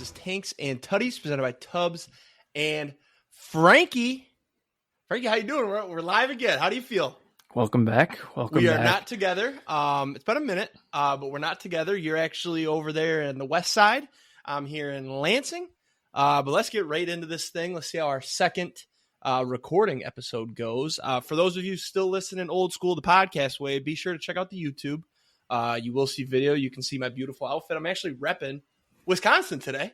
is Tanks and Tutties, presented by Tubbs and Frankie. Frankie, how you doing? We're live again. How do you feel? Welcome back. We are not together. It's been a minute, but we're not together. You're actually over there in the west side. I'm here in Lansing. But let's get right into this thing. Let's see how our second recording episode goes. For those of you still listening old school, the podcast way, be sure to check out the YouTube. You will see video. You can see my beautiful outfit. I'm actually repping Wisconsin today.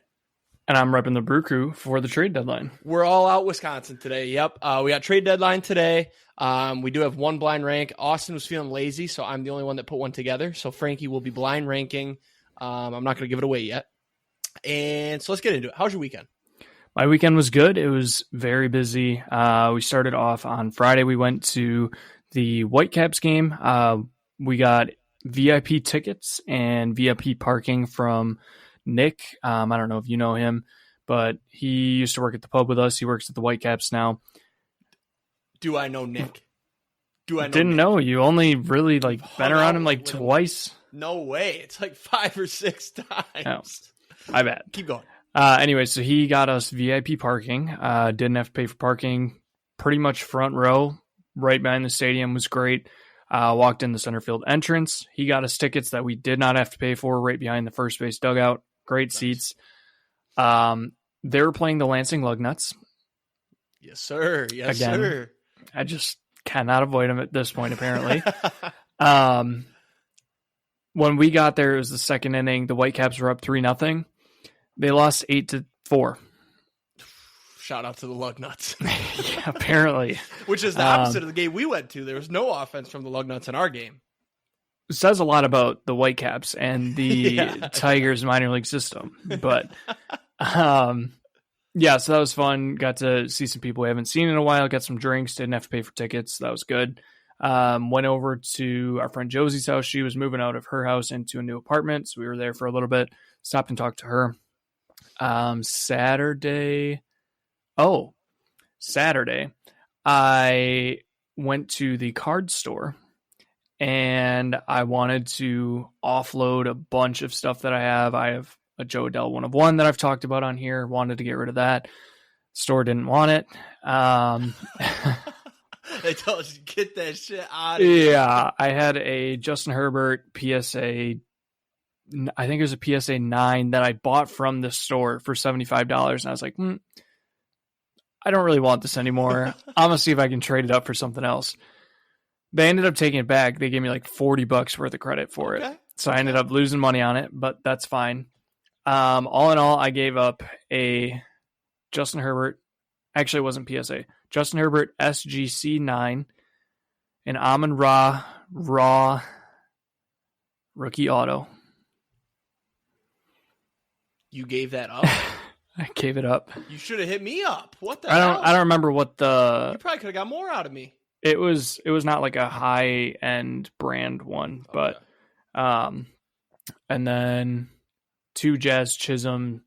And I'm repping the Brew Crew for the trade deadline. We're all out Wisconsin today. Yep. We got trade deadline today. We do have one blind rank. Austin was feeling lazy, so I'm the only one that put one together. So Frankie will be blind ranking. I'm not going to give it away yet. And so let's get into it. How's your weekend? My weekend was good. It was very busy. We started off on Friday. We went to the Whitecaps game. We got VIP tickets and VIP parking from Nick. I don't know if you know him, but he used to work at the pub with us. He works at the Whitecaps now. Do I know Nick? Didn't Nick? know. You only really been around him like twice. No way. It's like 5 or 6 times. Oh, I bet. Keep going. Anyway, so he got us VIP parking. Didn't have to pay for parking. Pretty much front row, right behind the stadium. Was great. Walked in the center field entrance. He got us tickets that we did not have to pay for, right behind the first base dugout. Great nice seats. They were playing the Lansing Lugnuts. Yes, sir. Yes, Again, sir. I just cannot avoid them at this point, apparently. When we got there, it was the second inning. The Whitecaps were up 3-0. They lost 8-4. Shout out to the Lugnuts. Yeah, apparently. Which is the opposite of the game we went to. There was no offense from the Lugnuts in our game. It says a lot about the Whitecaps and the Tigers minor league system. But, yeah, so that was fun. Got to see some people we haven't seen in a while. Got some drinks. Didn't have to pay for tickets. That was good. Went over to our friend Josie's house. She was moving out of her house into a new apartment. So we were there for a little bit. Stopped and talked to her. Saturday, I went to the card store and I wanted to offload a bunch of stuff that I have. I have a Joe Adele 1 of 1 that I've talked about on here. Wanted to get rid of that. Store didn't want it. They told you to get that shit out of here. Yeah, I had a Justin Herbert PSA. I think it was a PSA 9 that I bought from the store for $75. And I was like, I don't really want this anymore. I'm going to see if I can trade it up for something else. They ended up taking it back. They gave me like $40 worth of credit for it. So I ended up losing money on it, but that's fine. All in all, I gave up a Justin Herbert. Actually, it wasn't PSA. Justin Herbert SGC 9, an Amon-Ra raw rookie auto. You gave that up? I gave it up. You should have hit me up. What the hell? I don't remember what the... You probably could have got more out of me. It was not like a high-end brand one, Okay. but... and then 2 Jazz Chisholm...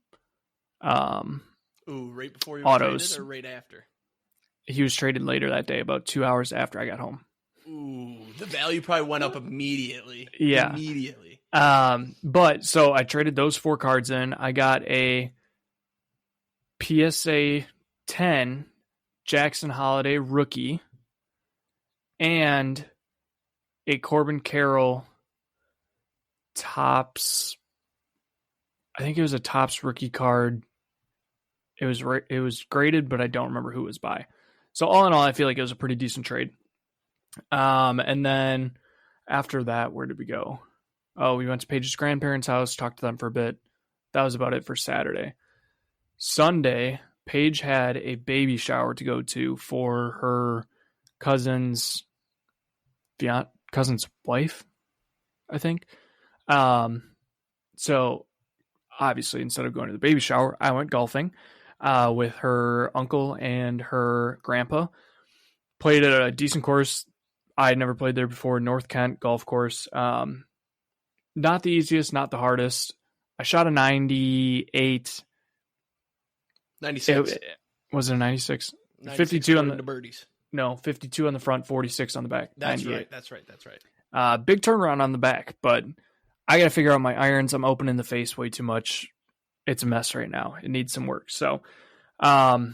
right before you autos. Traded or right after? He was traded later that day, about 2 hours after I got home. Ooh, the value probably went up immediately. Yeah. Immediately. But so I traded those 4 cards in. I got a PSA 10 Jackson Holiday rookie and a Corbin Carroll Topps. I think it was a Topps rookie card. It was graded, but I don't remember who it was by. So all in all, I feel like it was a pretty decent trade. And then after that, where did we go? Oh, we went to Paige's grandparents' house, talked to them for a bit. That was about it for Saturday. Sunday, Paige had a baby shower to go to for her cousin's wife, I think. So obviously, instead of going to the baby shower, I went golfing with her uncle and her grandpa. Played at a decent course. I had never played there before, North Kent golf course. Not the easiest, not the hardest. I shot a 98. 96. Was it a 96? 52 on the birdies. No, 52 on the front, 46 on the back. That's 98. right. That's right. Big turnaround on the back, but I got to figure out my irons. I'm opening the face way too much. it's a mess right now. It needs some work. So, but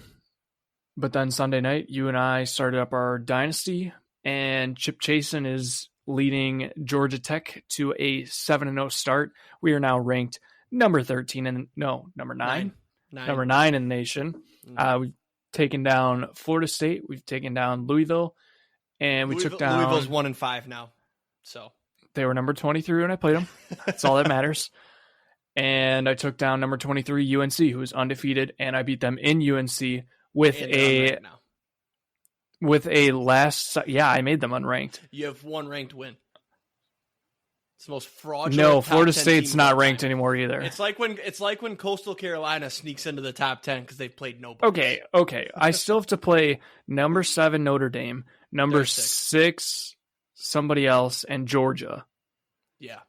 then Sunday night, you and I started up our dynasty, and Chip Chasen is leading Georgia Tech to a 7-0 start. We are now ranked number 13 and number 9. Number 9 in the nation. We've taken down Florida State. We've taken down Louisville, and we took down Louisville's 1-5 now. So they were number 23 when I played them. That's all that matters. And I took down number 23 UNC, who was undefeated, and I beat them in UNC with a last. Yeah, I made them unranked. You have one ranked win. It's the most fraudulent. No, Florida State's not ranked anymore either. It's like when Coastal Carolina sneaks into the top 10 because they've played nobody. Okay. I still have to play number 7 Notre Dame, number 6 somebody else, and Georgia. Yeah.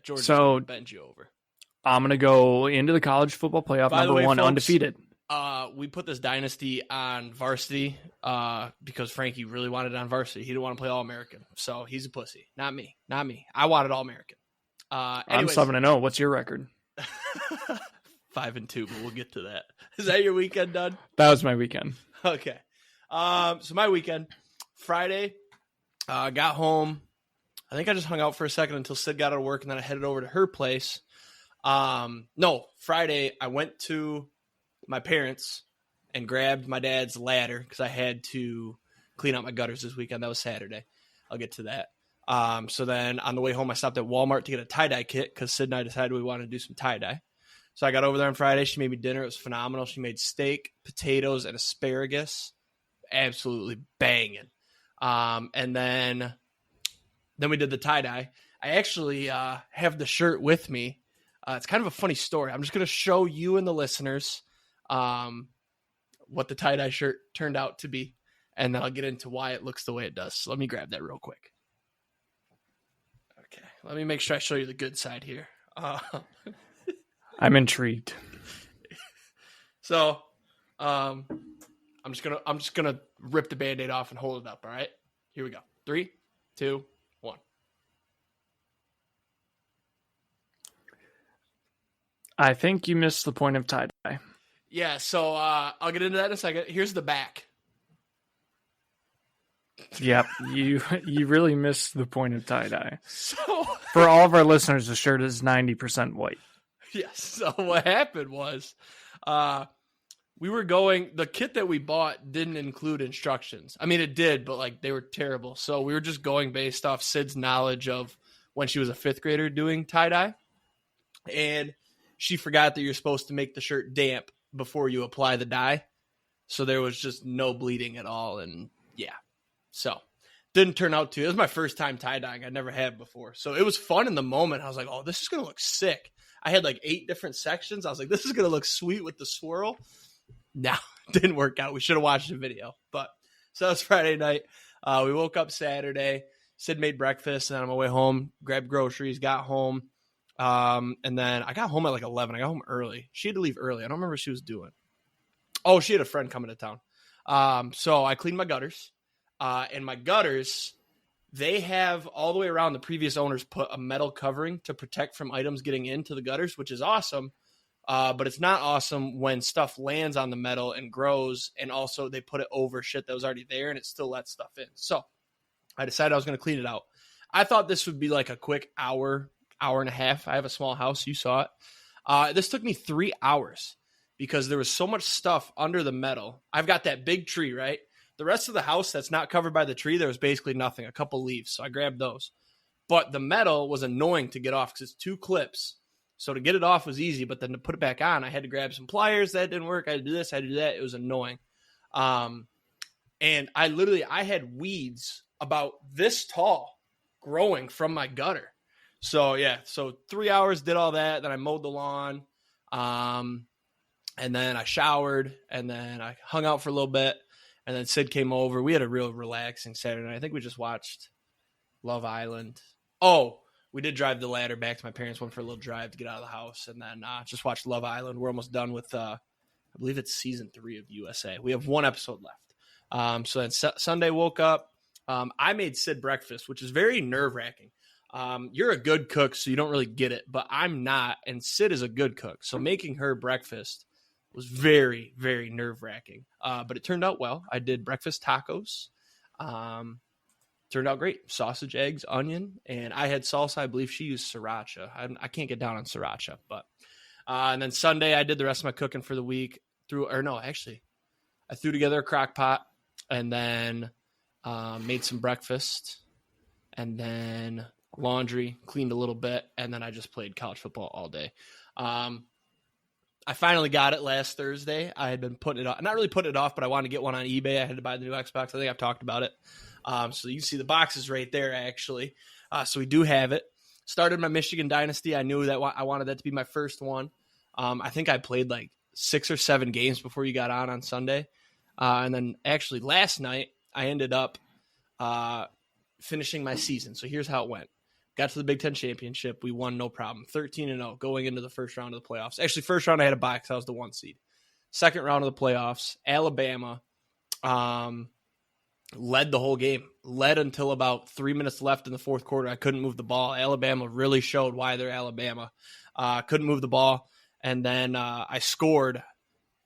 Georgia's so bend you over. I'm gonna go into the college football playoff number 1, folks, undefeated. We put this dynasty on varsity because Franke really wanted it on varsity. He didn't want to play All-American, so he's a pussy. Not me. I wanted All-American. I'm 7-0. What's your record? 5-2, but we'll get to that. Is that your weekend done? That was my weekend. Okay. So my weekend, Friday, got home. I think I just hung out for a second until Sid got out of work, and then I headed over to her place. Friday, I went to my parents and grabbed my dad's ladder because I had to clean out my gutters this weekend. That was Saturday. I'll get to that. So then on the way home, I stopped at Walmart to get a tie-dye kit because Sid and I decided we wanted to do some tie-dye. So I got over there on Friday. She made me dinner. It was phenomenal. She made steak, potatoes, and asparagus. Absolutely banging. And then we did the tie-dye. I actually have the shirt with me. It's kind of a funny story. I'm just going to show you and the listeners what the tie-dye shirt turned out to be, and then I'll get into why it looks the way it does. So let me grab that real quick. Okay, let me make sure I show you the good side here. I'm intrigued. So I'm just gonna rip the Band-Aid off and hold it up. All right, here we go. 3, 2, 1. I think you missed the point of tie-dye. Yeah, so I'll get into that in a second. Here's the back. Yep, you really missed the point of tie-dye. So for all of our listeners, the shirt is 90% white. Yes. So what happened was the kit that we bought didn't include instructions. I mean, it did, but like they were terrible. So we were just going based off Sid's knowledge of when she was a 5th grader doing tie-dye. And she forgot that you're supposed to make the shirt damp before you apply the dye. So there was just no bleeding at all. And yeah, so didn't turn out to. It was my first time tie-dyeing. I'd never had before. So it was fun in the moment. I was like, oh, this is going to look sick. I had like 8 different sections. I was like, this is going to look sweet with the swirl. No, didn't work out. We should have watched the video. But so that was Friday night. We woke up Saturday. Sid made breakfast, and then on my way home, grabbed groceries, got home. And then I got home at like 11. I got home early. She had to leave early. I don't remember what she was doing. Oh, she had a friend coming to town. So I cleaned my gutters. And my gutters, they have all the way around, the previous owners put a metal covering to protect from items getting into the gutters, which is awesome. But it's not awesome when stuff lands on the metal and grows. And also they put it over shit that was already there and it still lets stuff in. So I decided I was going to clean it out. I thought this would be like a quick hour and a half. I have a small house. You saw it. This took me 3 hours because there was so much stuff under the metal. I've got that big tree, right? The rest of the house that's not covered by the tree, there was basically nothing, a couple leaves. So I grabbed those. But the metal was annoying to get off because it's 2 clips. So to get it off was easy, but then to put it back on, I had to grab some pliers. That didn't work. I had to do this, I had to do that. It was annoying. And I had weeds about this tall growing from my gutter. So, yeah, 3 hours, did all that. Then I mowed the lawn, and then I showered, and then I hung out for a little bit, and then Sid came over. We had a real relaxing Saturday night. I think we just watched Love Island. Oh, we did drive the ladder back to my parents, went for a little drive to get out of the house, and then just watched Love Island. We're almost done with, I believe it's season 3 of USA. We have 1 episode left. So then Sunday woke up. I made Sid breakfast, which is very nerve-wracking. You're a good cook, so you don't really get it, but I'm not, and Sid is a good cook. So making her breakfast was very, very nerve-wracking. But it turned out well. I did breakfast tacos. Turned out great. Sausage, eggs, onion, and I had salsa. I believe she used sriracha. I can't get down on sriracha, but and then Sunday I did the rest of my cooking for the week. I threw together a crock pot and then made some breakfast and then laundry, cleaned a little bit, and then I just played college football all day. I finally got it last Thursday. I had been putting it off, not really putting it off, but I wanted to get one on eBay. I had to buy the new Xbox. I think I've talked about it. So you can see the boxes right there, actually. So we do have it. Started my Michigan Dynasty. I knew that I wanted that to be my first one. I think I played like 6 or 7 games before you got on Sunday. And then actually last night, I ended up finishing my season. So here's how it went. Got to the Big Ten Championship. We won no problem. 13-0 going into the first round of the playoffs. Actually, first round I had a bye because I was the 1 seed. Second round of the playoffs, Alabama led the whole game. Led until about 3 minutes left in the fourth quarter. I couldn't move the ball. Alabama really showed why they're Alabama. Couldn't move the ball. And then I scored.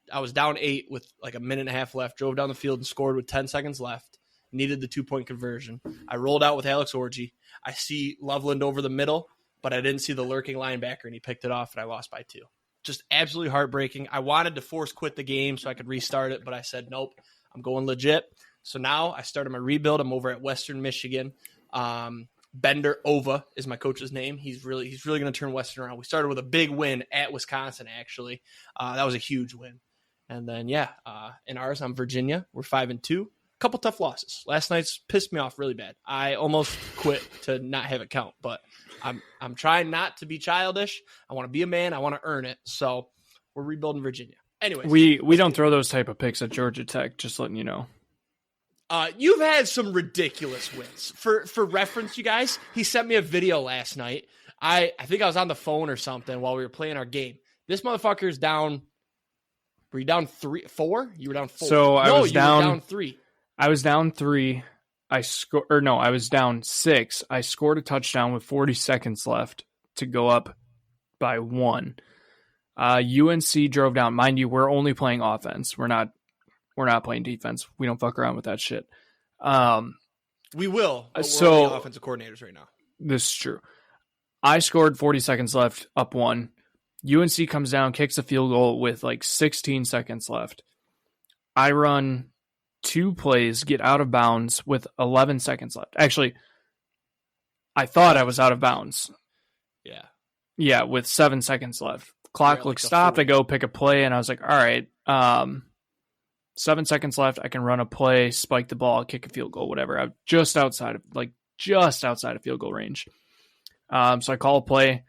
I was down 8 with like a minute and a half left. Drove down the field and scored with 10 seconds left. Needed the 2-point conversion. I rolled out with Alex Orji. I see Loveland over the middle, but I didn't see the lurking linebacker, and he picked it off, and I lost by 2. Just absolutely heartbreaking. I wanted to force quit the game so I could restart it, but I said, nope, I'm going legit. So now I started my rebuild. I'm over at Western Michigan. Bender Ova is my coach's name. He's really going to turn Western around. We started with a big win at Wisconsin, actually. That was a huge win. And then, in ours, I'm Virginia. We're 5-2. Couple tough losses. Last night's pissed me off really bad. I almost quit to not have it count, but I'm trying not to be childish. I want to be a man. I want to earn it. So we're rebuilding Virginia. Anyways, we don't throw those type of picks at Georgia Tech. Just letting you know. You've had some ridiculous wins. For reference, you guys, he sent me a video last night. I think I was on the phone or something while we were playing our game. This motherfucker's down. Were you down 4? You were down 4. So I was down 3. I was down 3. I was down 6. I scored a touchdown with 40 seconds left to go up by 1. UNC drove down. Mind you, we're only playing offense. We're not playing defense. We don't fuck around with that shit. We will. But we're only offensive coordinators right now. This is true. I scored 40 seconds left, up 1. UNC comes down, kicks a field goal with like 16 seconds left. I run 2 plays, get out of bounds with 11 seconds left. Actually, I thought I was out of bounds. Yeah. Yeah, with 7 seconds left. Clock looks stopped. I go pick a play, and I was like, all right, 7 seconds left. I can run a play, spike the ball, kick a field goal, whatever. I'm just outside of field goal range. So I call a play.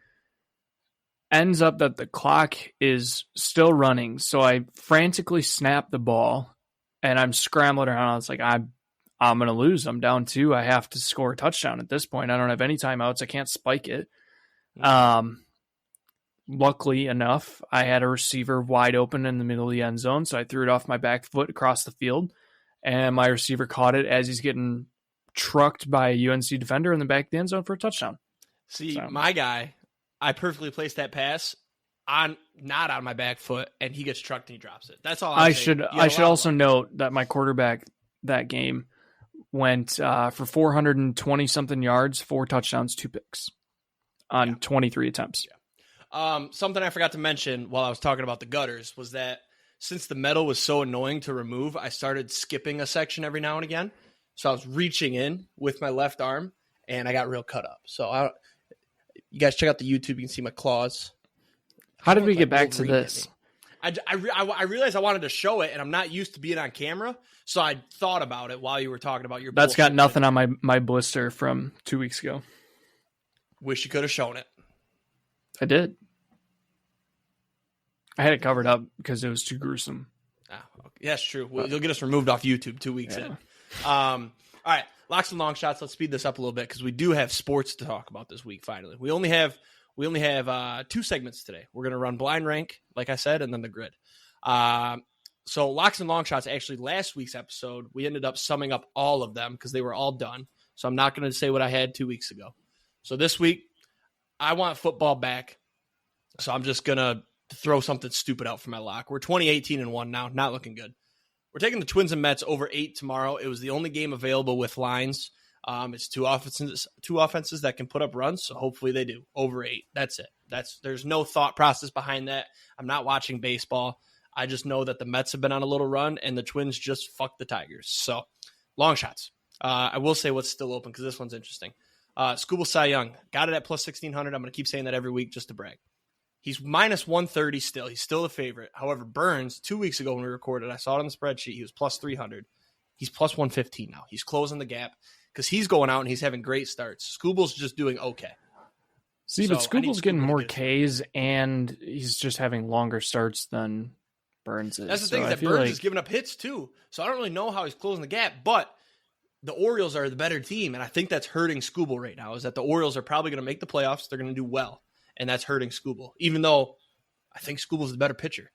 Ends up that the clock is still running, so I frantically snap the ball, and I'm scrambling around. I was like, I'm going to lose. I'm down 2. I have to score a touchdown at this point. I don't have any timeouts. I can't spike it. Luckily enough, I had a receiver wide open in the middle of the end zone, so I threw it off my back foot across the field, and my receiver caught it as he's getting trucked by a UNC defender in the back of the end zone for a touchdown. See, my guy, I perfectly placed that pass not on my back foot, and he gets trucked and he drops it. That's all I should also note that my quarterback that game went for 420 something yards, 4 touchdowns, 2 picks on 23 attempts. Yeah. Something I forgot to mention while I was talking about the gutters was that since the metal was so annoying to remove, I started skipping a section every now and again. So I was reaching in with my left arm, and I got real cut up. So you guys check out the YouTube. You can see my claws. How did we get back to this? I realized I wanted to show it, and I'm not used to being on camera, so I thought about it while you were talking about your That's got nothing on my blister from 2 weeks ago. Wish you could have shown it. I did. I had it covered up because it was too gruesome. Okay. Yeah, that's true. You'll get us removed off YouTube 2 weeks in. All right. Locks and long shots. Let's speed this up a little bit because we do have sports to talk about this week. Finally, we only have 2 segments today. We're going to run blind rank, like I said, and then the grid. So locks and long shots. Actually, last week's episode, we ended up summing up all of them because they were all done. So I'm not going to say what I had 2 weeks ago. So this week, I want football back. So I'm just going to throw something stupid out for my lock. We're 20-18-1 now. Not looking good. We're taking the Twins and Mets over 8 tomorrow. It was the only game available with lines. It's two offenses that can put up runs, so hopefully they do. Over 8. That's it. There's no thought process behind that. I'm not watching baseball. I just know that the Mets have been on a little run, and the Twins just fucked the Tigers. So, long shots. I will say what's still open because this one's interesting. Scooble Cy Young. Got it at plus 1,600. I'm going to keep saying that every week just to brag. He's minus 130 still. He's still the favorite. However, Burns, 2 weeks ago when we recorded, I saw it on the spreadsheet, he was plus 300. He's plus 115 now. He's closing the gap because he's going out and he's having great starts. Scooble's just doing okay. See, but Scooble's getting more Ks, and he's just having longer starts than Burns is. That's the thing, that Burns is giving up hits too. So I don't really know how he's closing the gap, but the Orioles are the better team, and I think that's hurting Scooble right now, is that the Orioles are probably going to make the playoffs. They're going to do well, and that's hurting Scooble, even though I think Scooble's the better pitcher.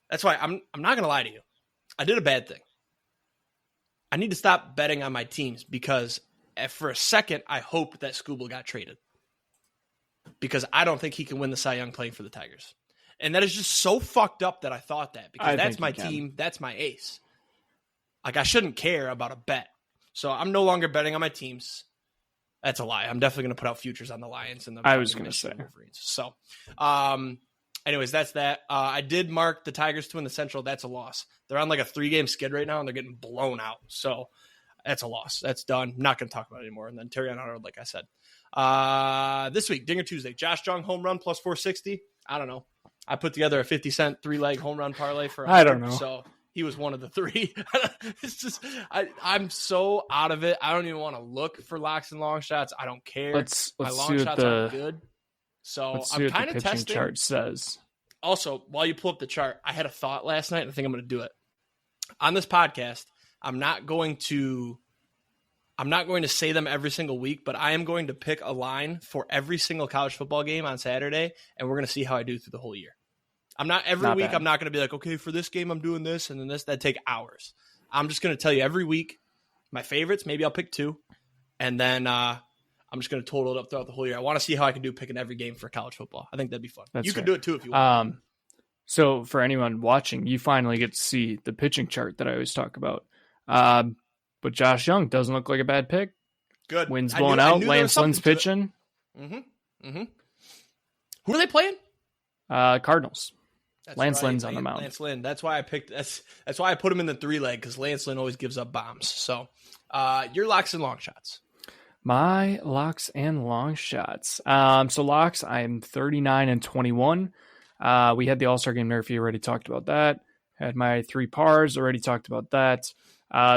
That's why I'm not going to lie to you. I did a bad thing. I need to stop betting on my teams because for a second, I hope that Scooble got traded because I don't think he can win the Cy Young playing for the Tigers. And that is just so fucked up that I thought that because that's my team. That's my ace. Like, I shouldn't care about a bet. So I'm no longer betting on my teams. That's a lie. I'm definitely going to put out futures on the Lions and the I was going to say Wolverines. So, anyways, that's that. I did mark the Tigers to win the Central. That's a loss. They're on like a 3-game skid right now, and they're getting blown out. So that's a loss. That's done. I'm not going to talk about it anymore. And then Terry on Howard, like I said. This week, Dinger Tuesday. Josh Jung home run plus 460. I don't know. I put together a 50-cent 3-leg home run parlay for 100, I don't know. So he was one of the 3. It's just I'm so out of it. I don't even want to look for locks and long shots. I don't care. Let's my see long what shots are good. So let's see I'm what kind the of pitching testing. chart says. Also, while you pull up the chart, I had a thought last night, and I think I'm going to do it. On this podcast, I'm not going to say them every single week, but I am going to pick a line for every single college football game on Saturday, and we're going to see how I do through the whole year. I'm not week. I'm not going to be like, okay, for this game, I'm doing this and then this. That'd take hours. I'm just going to tell you every week my favorites. Maybe I'll pick 2, and then I'm just going to total it up throughout the whole year. I want to see how I can do picking every game for college football. I think that'd be fun. You can do it too if you want. So for anyone watching, you finally get to see the pitching chart that I always talk about. But Josh Jung doesn't look like a bad pick. Good. Wind's blowing out. Lance Lynn's pitching. Mm-hmm. Who are they playing? Cardinals. That's Lance right. Lynn's on the mound. Lance Lynn. That's why I picked. That's why I put him in the 3-leg because Lance Lynn always gives up bombs. So, your locks and long shots. My locks and long shots. So locks, I'm 39-21. We had the All-Star Game Murphy, already talked about that. Had my 3 pars, already talked about that.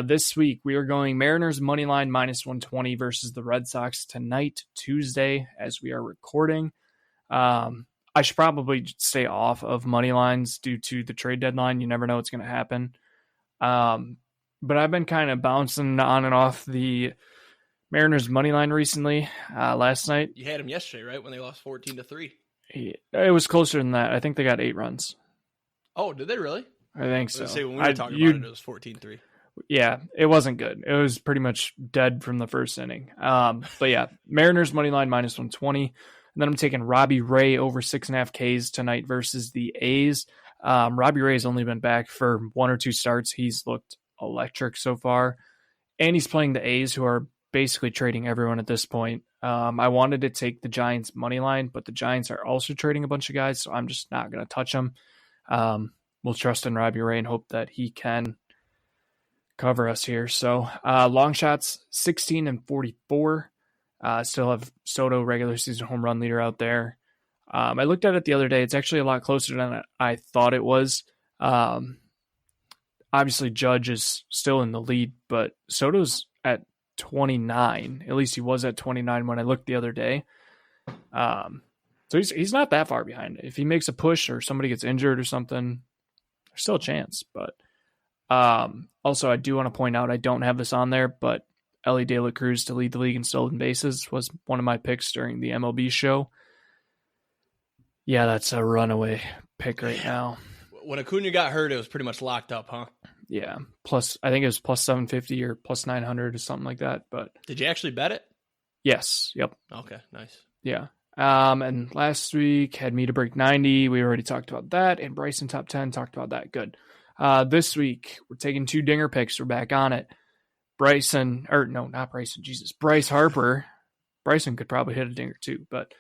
This week, we are going Mariners money line minus 120 versus the Red Sox tonight, Tuesday, as we are recording. I should probably stay off of money lines due to the trade deadline. You never know what's going to happen. But I've been kind of bouncing on and off the Mariners money line recently. Last night, you had them yesterday, right? When they lost 14-3. It was closer than that. I think they got 8 runs. Oh, did they really? I think so. Say when we were talking about it was 14-3. Yeah, it wasn't good. It was pretty much dead from the first inning. But yeah, Mariners money line minus 120. And then I'm taking Robbie Ray over 6.5 Ks tonight versus the A's. Robbie Ray has only been back for 1 or 2 starts. He's looked electric so far. And he's playing the A's, who are basically trading everyone at this point. I wanted to take the Giants money line, but the Giants are also trading a bunch of guys, so I'm just not going to touch them. We'll trust in Robbie Ray and hope that he can cover us here. So long shots, 16-44. Still have Soto, regular season home run leader, out there. I looked at it the other day. It's actually a lot closer than I thought it was. Obviously, Judge is still in the lead, but Soto's at 29. At least he was at 29 when I looked the other day. So he's not that far behind. If he makes a push or somebody gets injured or something, there's still a chance. But also, I do want to point out, I don't have this on there, but Ellie De La Cruz to lead the league in stolen bases was one of my picks during the MLB show. Yeah, that's a runaway pick right now. When Acuna got hurt, it was pretty much locked up, huh? Yeah. Plus, I think it was plus 750 or plus 900 or something like that. But did you actually bet it? Yes. Yep. Okay, nice. Yeah. And last week had me to break 90. We already talked about that. And Bryson top 10 talked about that. Good. This week we're taking 2 dinger picks. We're back on it. Not Bryson. Jesus, Bryce Harper. Bryson could probably hit a dinger too, but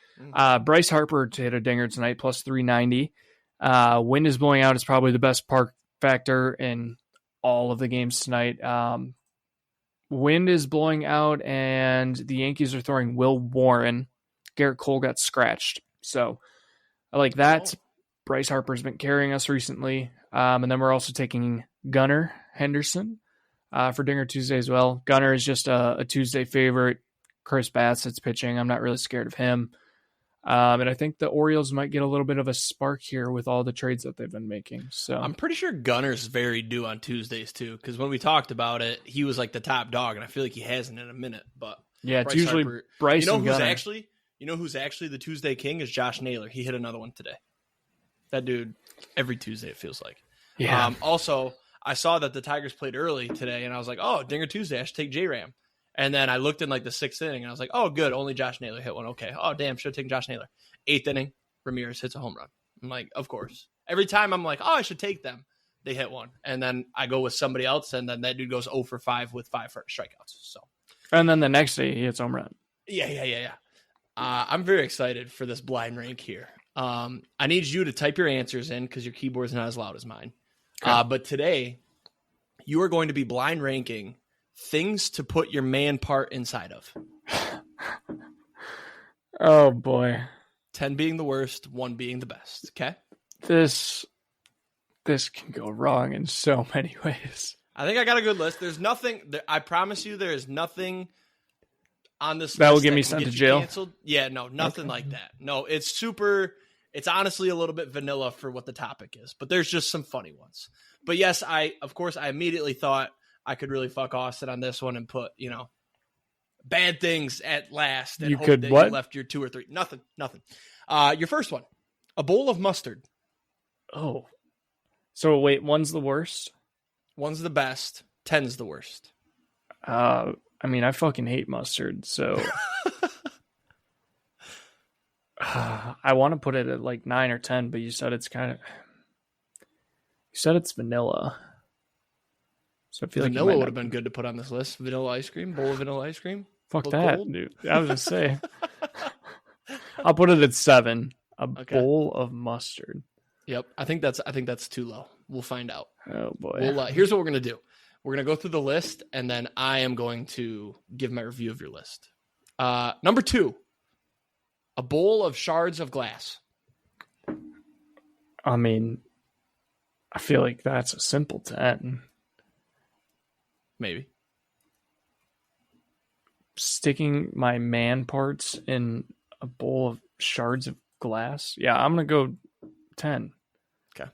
Bryce Harper to hit a dinger tonight plus 390. Wind is blowing out. It's probably the best park factor in all of the games tonight. Wind is blowing out, and the Yankees are throwing Will Warren. Garrett Cole got scratched. So I like that. Oh. Bryce Harper's been carrying us recently. And then we're also taking Gunnar Henderson for Dinger Tuesday as well. Gunnar is just a Tuesday favorite. Chris Bassett's pitching. I'm not really scared of him. And I think the Orioles might get a little bit of a spark here with all the trades that they've been making. So I'm pretty sure Gunner's very due on Tuesdays too, because when we talked about it, he was like the top dog, and I feel like he hasn't in a minute. But yeah, it's usually Harper, Bryce. You know who's actually the Tuesday king is Josh Naylor. He hit another one today. That dude, every Tuesday it feels like. Yeah. Also, I saw that the Tigers played early today, and I was like, oh, Dinger Tuesday, I should take J-Ram. And then I looked in like the 6th inning, and I was like, oh, good, only Josh Naylor hit one. Okay. Oh, damn, should have taken Josh Naylor. 8th inning, Ramirez hits a home run. I'm like, of course. Every time I'm like, oh, I should take them. They hit one. And then I go with somebody else, and then that dude goes 0 for 5 with 5 strikeouts. So. And then the next day, he hits home run. Yeah. I'm very excited for this blind rank here. I need you to type your answers in because your keyboard's not as loud as mine. Okay. But today, you are going to be blind ranking things to put your man part inside of. Oh, boy. 10 being the worst, 1 being the best. Okay? This can go wrong in so many ways. I think I got a good list. There's nothing, I promise you there is nothing on this that list will get me sent to jail. Canceled. Yeah, no, nothing like that. No, it's honestly a little bit vanilla for what the topic is, but there's just some funny ones. But yes, I immediately thought I could really fuck Austin on this one and put, bad things at last. And you hope could that what? You left your 2 or 3. Nothing. Your first one, a bowl of mustard. Oh. So wait, 1's the worst? 1's the best. 10's the worst. I mean, I fucking hate mustard, so I want to put it at like 9 or 10, but you said it's vanilla. So I feel vanilla like would have been good to put on this list. Vanilla ice cream, bowl of vanilla ice cream. Fuck that, cold. Dude. I was gonna say I'll put it at 7. Bowl of mustard. Yep, I think that's too low. We'll find out. Oh boy. Here's what we're gonna do. We're going to go through the list, and then I am going to give my review of your list. Number 2, a bowl of shards of glass. I mean, I feel like that's a simple 10. Maybe. Sticking my man parts in a bowl of shards of glass? Yeah, I'm going to go 10. Okay.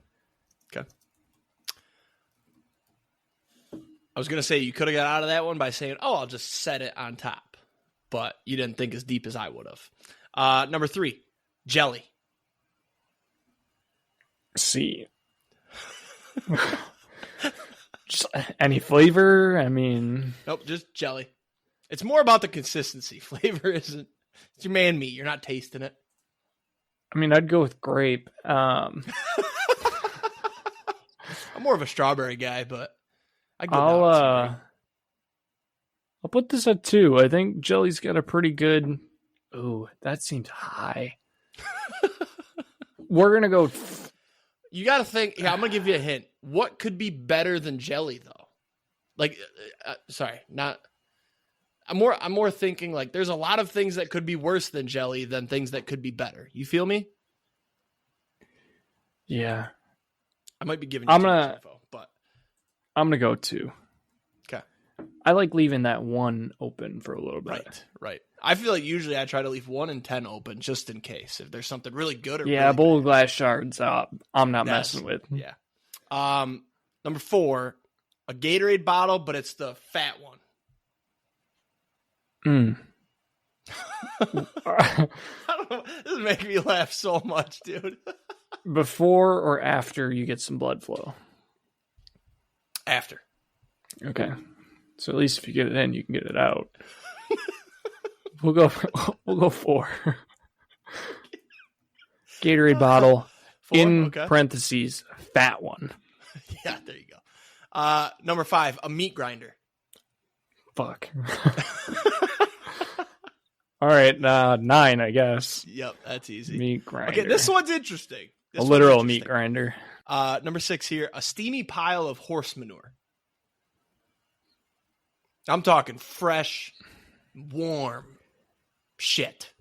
I was going to say you could have got out of that one by saying, oh, I'll just set it on top. But you didn't think as deep as I would have. Number 3, jelly. See. Just any flavor? I mean. Nope, just jelly. It's more about the consistency. Flavor isn't. It's your man meat. You're not tasting it. I mean, I'd go with grape. I'm more of a strawberry guy, but. I'll put this at 2. I think jelly's got a pretty good. Ooh, that seems high. We're gonna go. You got to think. Yeah, I'm gonna give you a hint. What could be better than jelly, though? Like, sorry, not. I'm more thinking like there's a lot of things that could be worse than jelly than things that could be better. You feel me? Yeah. I might be giving you too much info, but. I'm going to go 2. Okay. I like leaving that 1 open for a little bit. Right. I feel like usually I try to leave 1 and 10 open just in case if there's something really good or yeah, bowl of glass shards. I'm not messing with. Yeah. Number 4, a Gatorade bottle, but it's the fat one. I don't know. This is making me laugh so much, dude. Before or after you get some blood flow? After. Okay. So at least if you get it in, you can get it out. We'll go 4. Gatorade bottle 4, in okay. parentheses, fat one. Yeah, there you go. Number 5, a meat grinder. Fuck. All right, 9, I guess. Yep, that's easy. Meat grinder. Okay, this one's interesting. A literal meat grinder. Number 6 here, a steamy pile of horse manure. I'm talking fresh, warm shit.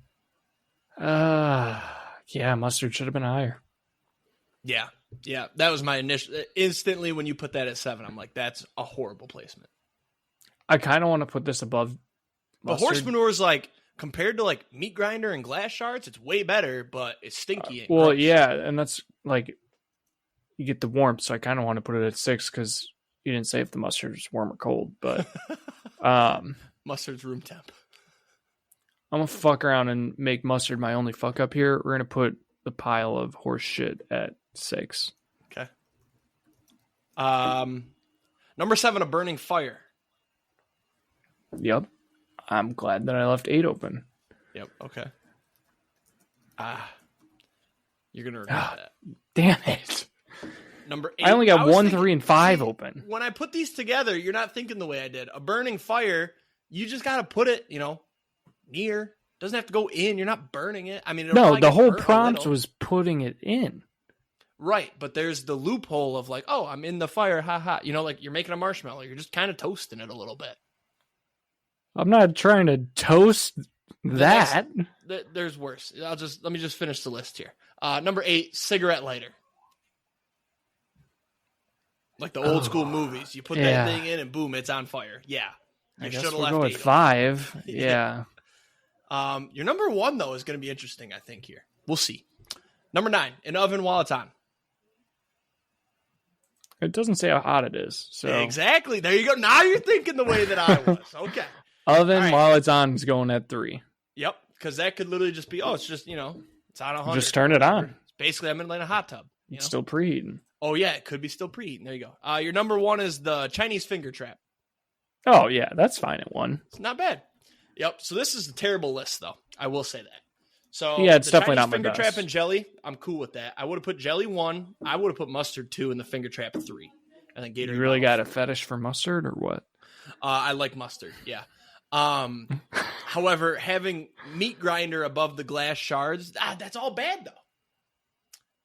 Yeah, mustard should have been higher. Yeah, that was my initial. Instantly, when you put that at 7, I'm like, that's a horrible placement. I kind of want to put this above mustard. But horse manure is like, compared to like meat grinder and glass shards, it's way better, but it's stinky. Well, gross. Yeah, and that's like, you get the warmth, so I kind of want to put it at 6 because you didn't say if the mustard is warm or cold, but mustard's room temp. I'm gonna fuck around and make mustard my only fuck up here. We're gonna put the pile of horse shit at 6. Okay. Number 7, a burning fire. Yep. I'm glad that I left 8 open. Yep. Okay. You're gonna regret that. Damn it. Number 8. I only got 1, 3, and 5 open. When I put these together, you're not thinking the way I did. A burning fire, you just got to put it, near. Doesn't have to go in. You're not burning it. I mean, no, the whole prompt was putting it in. Right, but there's the loophole of like, oh, I'm in the fire, ha. Like you're making a marshmallow. You're just kind of toasting it a little bit. I'm not trying to toast that. There's worse. Let me just finish the list here. Number 8, cigarette lighter. Like the old school movies. You put that thing in and boom, it's on fire. Yeah. I guess we'll go with 5. Yeah. Your number 1, though, is going to be interesting, I think, here. We'll see. Number 9, an oven while it's on. It doesn't say how hot it is. So exactly. There you go. Now you're thinking the way that I was. Okay. Oven while it's on is going at 3. Yep. Because that could literally just be, it's just, it's on 100. Just turn it on. Basically, I'm in a hot tub. It's still preheating. Oh, yeah. It could be still preheating. There you go. Your number 1 is the Chinese finger trap. Oh, yeah. That's fine at 1. It's not bad. Yep. So this is a terrible list, though. I will say that. So yeah, it's definitely not my finger best. Trap and jelly, I'm cool with that. I would have put jelly 1. I would have put mustard 2 and the finger trap 3. And then Gatorade. You really got a fetish for mustard or what? I like mustard. Yeah. However, having meat grinder above the glass shards, that's all bad though.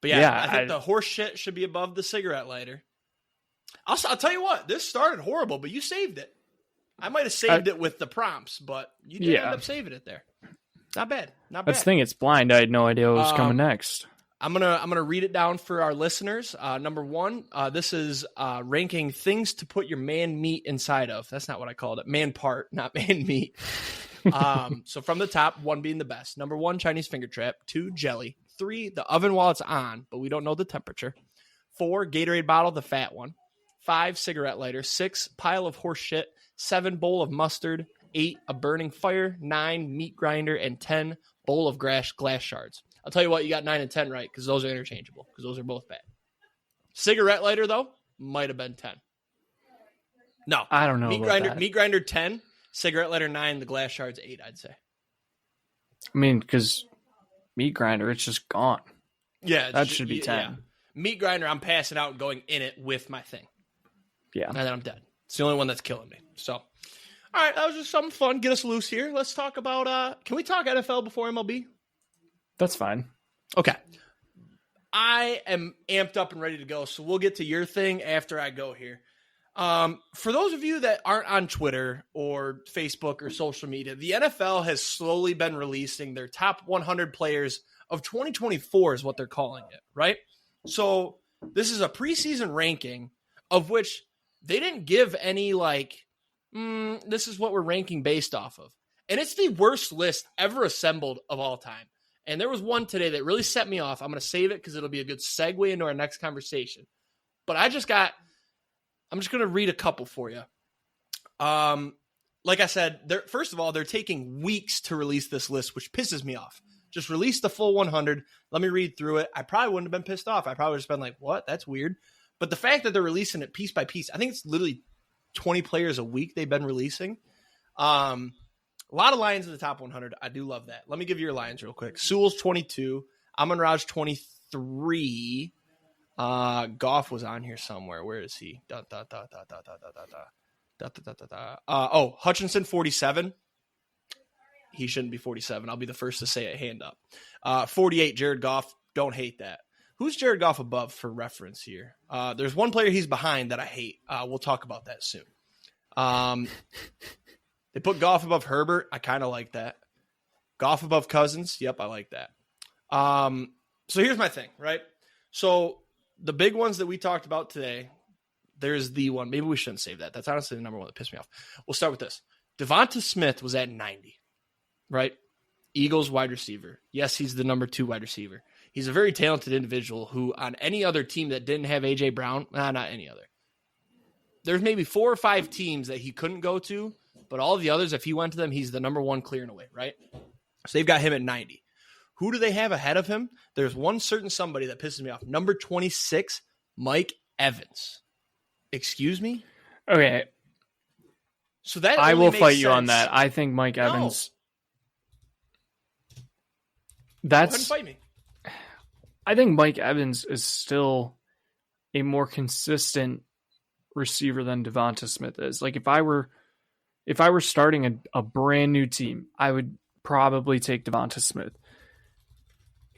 But yeah, I think the horse shit should be above the cigarette lighter. I'll tell you what, this started horrible, but you saved it. I might have saved it with the prompts, but you did end up saving it there. Not bad. Not bad. That's the thing, it's blind. I had no idea what was coming next. I'm gonna read it down for our listeners. Number 1, this is ranking things to put your man meat inside of. That's not what I called it. Man part, not man meat. So from the top, 1 being the best. Number 1, Chinese finger trap. 2, jelly. 3, the oven while it's on, but we don't know the temperature. 4, Gatorade bottle, the fat one. 5, cigarette lighter. 6, pile of horse shit. 7, bowl of mustard. 8, a burning fire. 9, meat grinder. And 10, bowl of glass shards. I'll tell you what, you got 9 and 10 right, because those are interchangeable, because those are both bad. Cigarette lighter, though, might have been 10. No. I don't know Meat grinder 10, cigarette lighter 9, the glass shards 8, I'd say. I mean, because meat grinder, it's just gone. Yeah. That should be 10. Yeah. Meat grinder, I'm passing out and going in it with my thing. Yeah. And then I'm dead. It's the only one that's killing me. So, all right, that was just something fun. Get us loose here. Let's talk about, can we talk NFL before MLB? That's fine. Okay. I am amped up and ready to go, so we'll get to your thing after I go here. For those of you that aren't on Twitter or Facebook or social media, the NFL has slowly been releasing their top 100 players of 2024 is what they're calling it, right? So this is a preseason ranking of which they didn't give any this is what we're ranking based off of. And it's the worst list ever assembled of all time. And there was one today that really set me off. I'm going to save it because it'll be a good segue into our next conversation. But I'm just going to read a couple for you. Like I said, first of all, they're taking weeks to release this list, which pisses me off. Just release the full 100. Let me read through it. I probably wouldn't have been pissed off. I probably would have just been like, what? That's weird. But the fact that they're releasing it piece by piece, I think it's literally 20 players a week they've been releasing. A lot of Lions in the top 100. I do love that. Let me give you your Lions real quick. Sewell's 22. Amon-Raj 23. Goff was on here somewhere. Where is he? Hutchinson 47. He shouldn't be 47. I'll be the first to say it, hand up. 48, Jared Goff. Don't hate that. Who's Jared Goff above for reference here? There's one player he's behind that I hate. We'll talk about that soon. They put Goff above Herbert. I kind of like that. Goff above Cousins. Yep, I like that. So here's my thing, right? So the big ones that we talked about today, there's the one. Maybe we shouldn't save that. That's honestly the number one that pissed me off. We'll start with this. Devonta Smith was at 90, right? Eagles wide receiver. Yes, he's the number 2 wide receiver. He's a very talented individual who on any other team that didn't have A.J. Brown, not any other. There's maybe 4 or 5 teams that he couldn't go to, but all of the others, if he went to them, he's the number 1 clearing away, right? So they've got him at 90. Who do they have ahead of him? There's one certain somebody that pisses me off. Number 26, Mike Evans. Excuse me? Okay. So that I will fight you sense. on that. I think Mike Evans. Go ahead and fight me. I think Mike Evans is still a more consistent receiver than Devonta Smith is. Like if I were starting a brand new team, I would probably take Devonta Smith.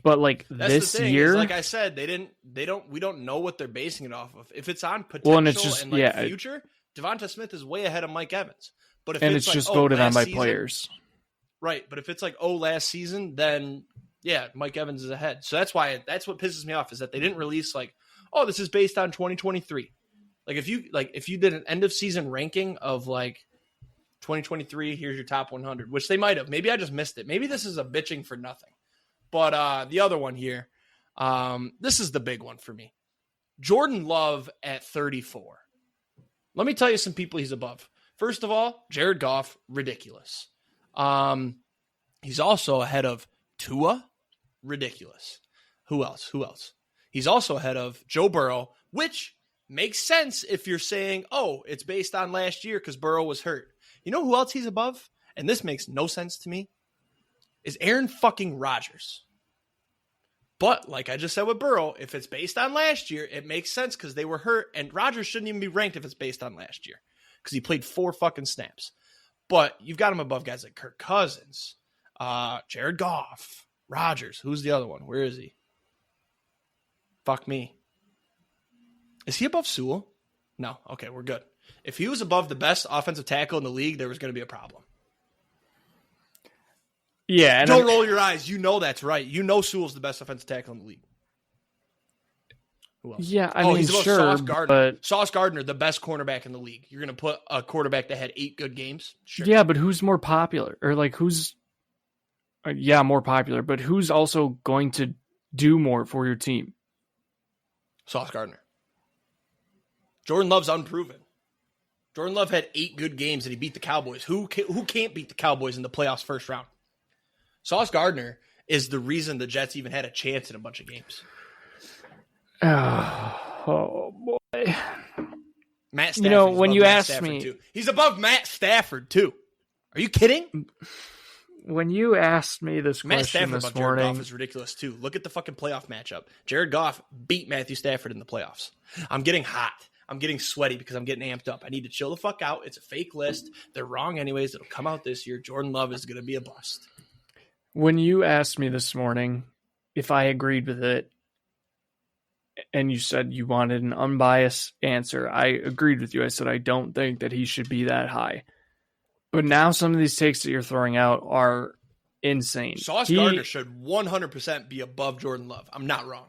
But like That's this the thing, year, is, like I said, we don't know what they're basing it off of. If it's on potential and it's just future, Devonta Smith is way ahead of Mike Evans. But if it's like, just voted on by season, players, right? But if it's like last season, then yeah, Mike Evans is ahead. So that's what pisses me off is that they didn't release like, oh, this is based on 2023. Like if you did an end of season ranking of like 2023, here's your top 100, which they might have. Maybe I just missed it. Maybe this is a bitching for nothing. But the other one here, this is the big one for me. Jordan Love at 34. Let me tell you some people he's above. First of all, Jared Goff, ridiculous. He's also ahead of Tua, ridiculous. Who else? He's also ahead of Joe Burrow, which makes sense if you're saying, oh, it's based on last year because Burrow was hurt. You know who else he's above? And this makes no sense to me. Is Aaron fucking Rodgers. But like I just said with Burrow, if it's based on last year, it makes sense because they were hurt, and Rodgers shouldn't even be ranked if it's based on last year because he played 4 fucking snaps. But you've got him above guys like Kirk Cousins, Jared Goff, Rodgers. Who's the other one? Where is he? Fuck me. Is he above Sewell? No. Okay, we're good. If he was above the best offensive tackle in the league, there was going to be a problem. Yeah, and don't roll your eyes. You know that's right. You know Sewell's the best offensive tackle in the league. Who else? Yeah, I mean, he's above sure, Sauce Gardner. but Sauce Gardner, the best cornerback in the league. You're going to put a quarterback that had 8 good games? Sure. Yeah, but who's more popular? Or like who's more popular, but who's also going to do more for your team? Sauce Gardner. Jordan Love's unproven. Jordan Love had 8 good games and he beat the Cowboys. Who can't beat the Cowboys in the playoffs first round? Sauce Gardner is the reason the Jets even had a chance in a bunch of games. Oh boy. Matt Stafford. When you asked me, too. He's above Matt Stafford too. Are you kidding? When you asked me this Matt question Stafford this above morning, Jared Goff is ridiculous too. Look at the fucking playoff matchup. Jared Goff beat Matthew Stafford in the playoffs. I'm getting hot. I'm getting sweaty because I'm getting amped up. I need to chill the fuck out. It's a fake list. They're wrong anyways. It'll come out this year. Jordan Love is going to be a bust. When you asked me this morning if I agreed with it, and you said you wanted an unbiased answer, I agreed with you. I said I don't think that he should be that high. But now some of these takes that you're throwing out are insane. Sauce Gardner should 100% be above Jordan Love. I'm not wrong.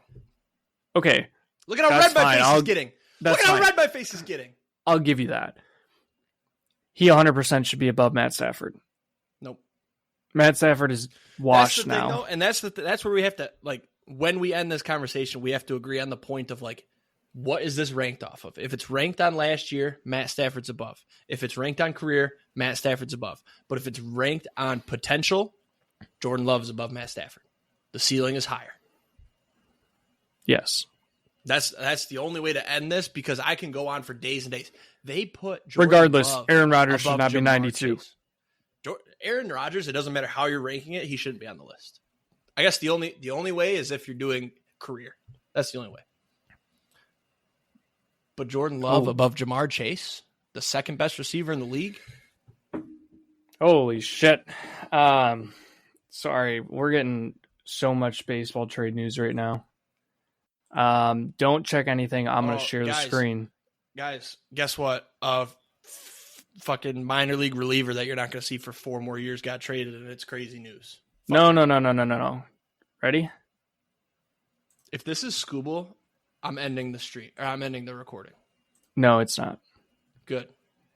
Okay. Look at how red my face is getting. Look at how red my face is getting. I'll give you that. He 100% should be above Matt Stafford. Nope. Matt Stafford is washed now. Though, and that's where we have to, like, when we end this conversation, we have to agree on the point of, like, what is this ranked off of? If it's ranked on last year, Matt Stafford's above. If it's ranked on career, Matt Stafford's above. But if it's ranked on potential, Jordan Love is above Matt Stafford. The ceiling is higher. Yes. That's the only way to end this because I can go on for days and days. They put Jordan regardless, Love Aaron Rodgers should not be 92. Aaron Rodgers, it doesn't matter how you're ranking it, he shouldn't be on the list. I guess the only way is if you're doing career. That's the only way. But Jordan Love above Jamar Chase, the second best receiver in the league. Holy shit. Sorry, we're getting so much baseball trade news right now. Don't check anything. I'm going to share the screen. Guys, guess what? Fucking minor league reliever that you're not going to see for 4 more years got traded, and it's crazy news. No. Ready? If this is Scooble, I'm ending the stream. Or I'm ending the recording. No, it's not. Good.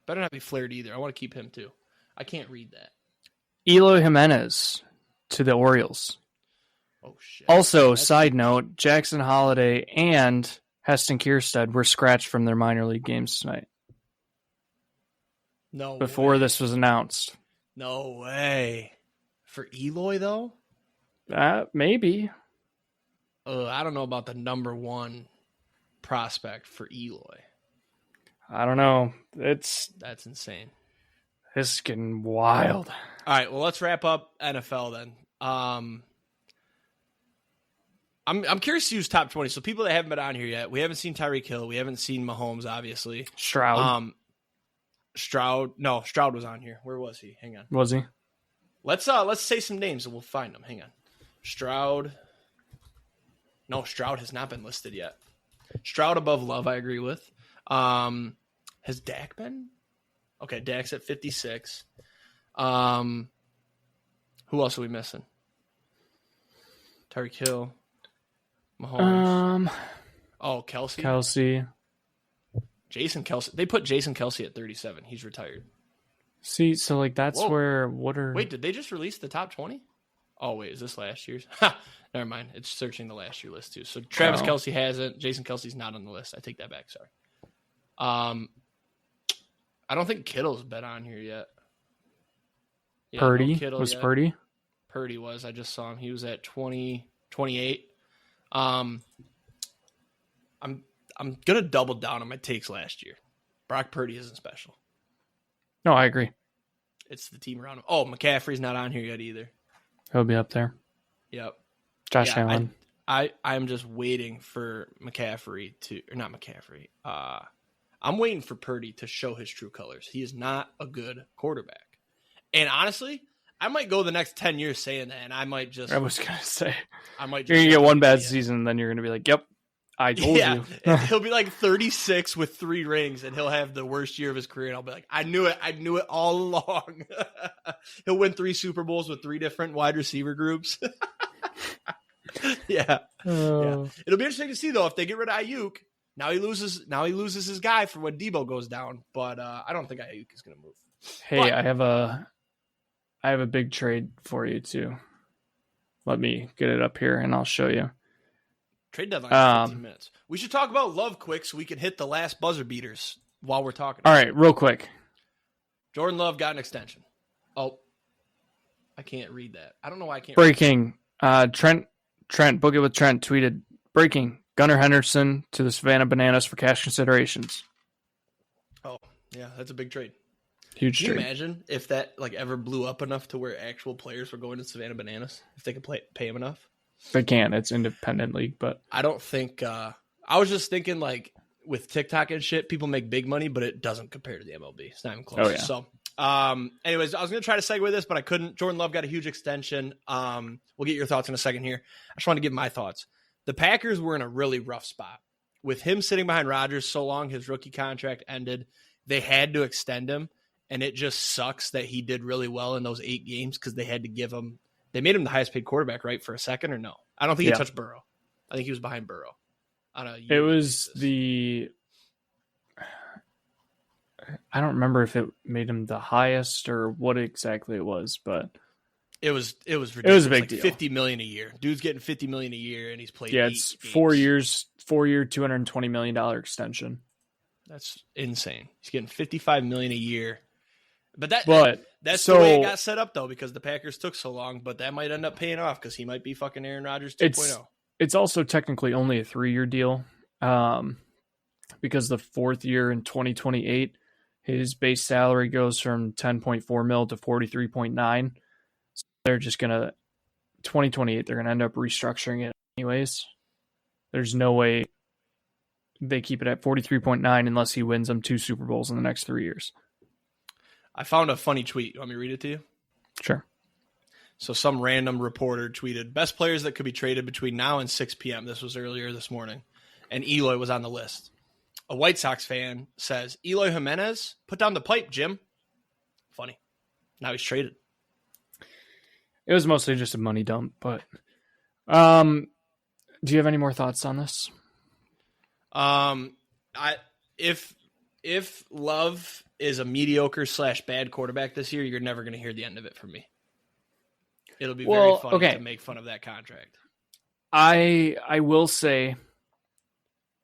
Better not be Flared either. I want to keep him too. I can't read that. Eloy Jimenez to the Orioles. Oh, shit. Also, side note, Jackson Holliday and Heston Kierstead were scratched from their minor league games tonight. No Before way. This was announced. No way. For Eloy, though? Maybe. I don't know about the number 1 prospect for Eloy. I don't know. That's insane. This is getting wild. All right, well, let's wrap up NFL then. I'm curious to use top 20. So people that haven't been on here yet, we haven't seen Tyreek Hill. We haven't seen Mahomes, obviously. Stroud. Stroud was on here. Where was he? Hang on. Was he? Let's say some names and we'll find them. Hang on. Stroud. No, Stroud has not been listed yet. Stroud above Love, I agree with. Has Dak been? Okay, Dak's at 56. Who else are we missing? Tyreek Hill. Mahomes. Kelsey. Jason Kelsey. They put Jason Kelsey at 37. He's retired. See, so like that's where Wait, did they just release the top 20? Oh, wait, is this last year's? Never mind. It's searching the last year list too. So Travis Kelsey hasn't. Jason Kelsey's not on the list. I take that back. Sorry. I don't think Kittle's been on here yet. Yeah, Purdy yet. Purdy? Purdy was. I just saw him. He was at 28. I'm gonna double down on my takes last year. Brock Purdy isn't special. No, I agree. It's the team around him. Oh, McCaffrey's not on here yet either. He'll be up there. Yep. Josh Allen. I'm just waiting for McCaffrey to, or not McCaffrey. I'm waiting for Purdy to show his true colors. He is not a good quarterback. And honestly, I might go the next 10 years saying that, and I was going to say. You're going to get one bad season, and then you're going to be like, yep, I told you. He'll be like 36 with 3 rings, and he'll have the worst year of his career, and I'll be like, I knew it all along. He'll win 3 Super Bowls with 3 different wide receiver groups. Yeah. It'll be interesting to see, though, if they get rid of Ayuk. Now he loses his guy for when Debo goes down, but I don't think Ayuk is going to move. Hey, but I have a big trade for you too. Let me get it up here and I'll show you. Trade deadline in 15 minutes. We should talk about Love quick so we can hit the last buzzer beaters while we're talking. All right, real quick. Jordan Love got an extension. Oh, I can't read that. I don't know why I can't. Breaking. Trent, Book It with Trent tweeted, breaking, Gunnar Henderson to the Savannah Bananas for cash considerations. Oh, yeah, that's a big trade. Huge trade. Can you imagine if that ever blew up enough to where actual players were going to Savannah Bananas, if they could pay them enough? They can. It's independent league, but I don't think I was just thinking with TikTok and shit, people make big money, but it doesn't compare to the MLB. It's not even close. Oh, yeah. So, anyways, I was going to try to segue this, but I couldn't. Jordan Love got a huge extension. We'll get your thoughts in a second here. I just want to give my thoughts. The Packers were in a really rough spot. With him sitting behind Rodgers so long, his rookie contract ended. They had to extend him, and it just sucks that he did really well in those 8 games because they had to give him – they made him the highest paid quarterback, right, for a second or no? I don't think he touched Burrow. I think he was behind Burrow. It was I don't remember if it made him the highest or what exactly it was, but it was ridiculous. It was a big deal. $50 million a year. Dude's getting $50 million a year, and he's played. Yeah, it's 4 years, 4-year, $220 million extension. That's insane. He's getting $55 million a year. But that's the way it got set up, though, because the Packers took so long. But that might end up paying off because he might be fucking Aaron Rodgers 2.0. It's also technically only a 3-year deal, because the 4th year in 2028, His base salary goes from 10.4 mil to 43.9. So they're just going to, 2028, they're going to end up restructuring it anyways. There's no way they keep it at 43.9 unless he wins them 2 Super Bowls in the next 3 years. I found a funny tweet. You want me to read it to you? Sure. So some random reporter tweeted, best players that could be traded between now and 6 p.m. This was earlier this morning. And Eloy was on the list. A White Sox fan says, Eloy Jimenez, put down the pipe, Jim. Funny. Now he's traded. It was mostly just a money dump, but do you have any more thoughts on this? If Love is a mediocre / bad quarterback this year, you're never going to hear the end of it from me. It'll be very funny to make fun of that contract. I will say,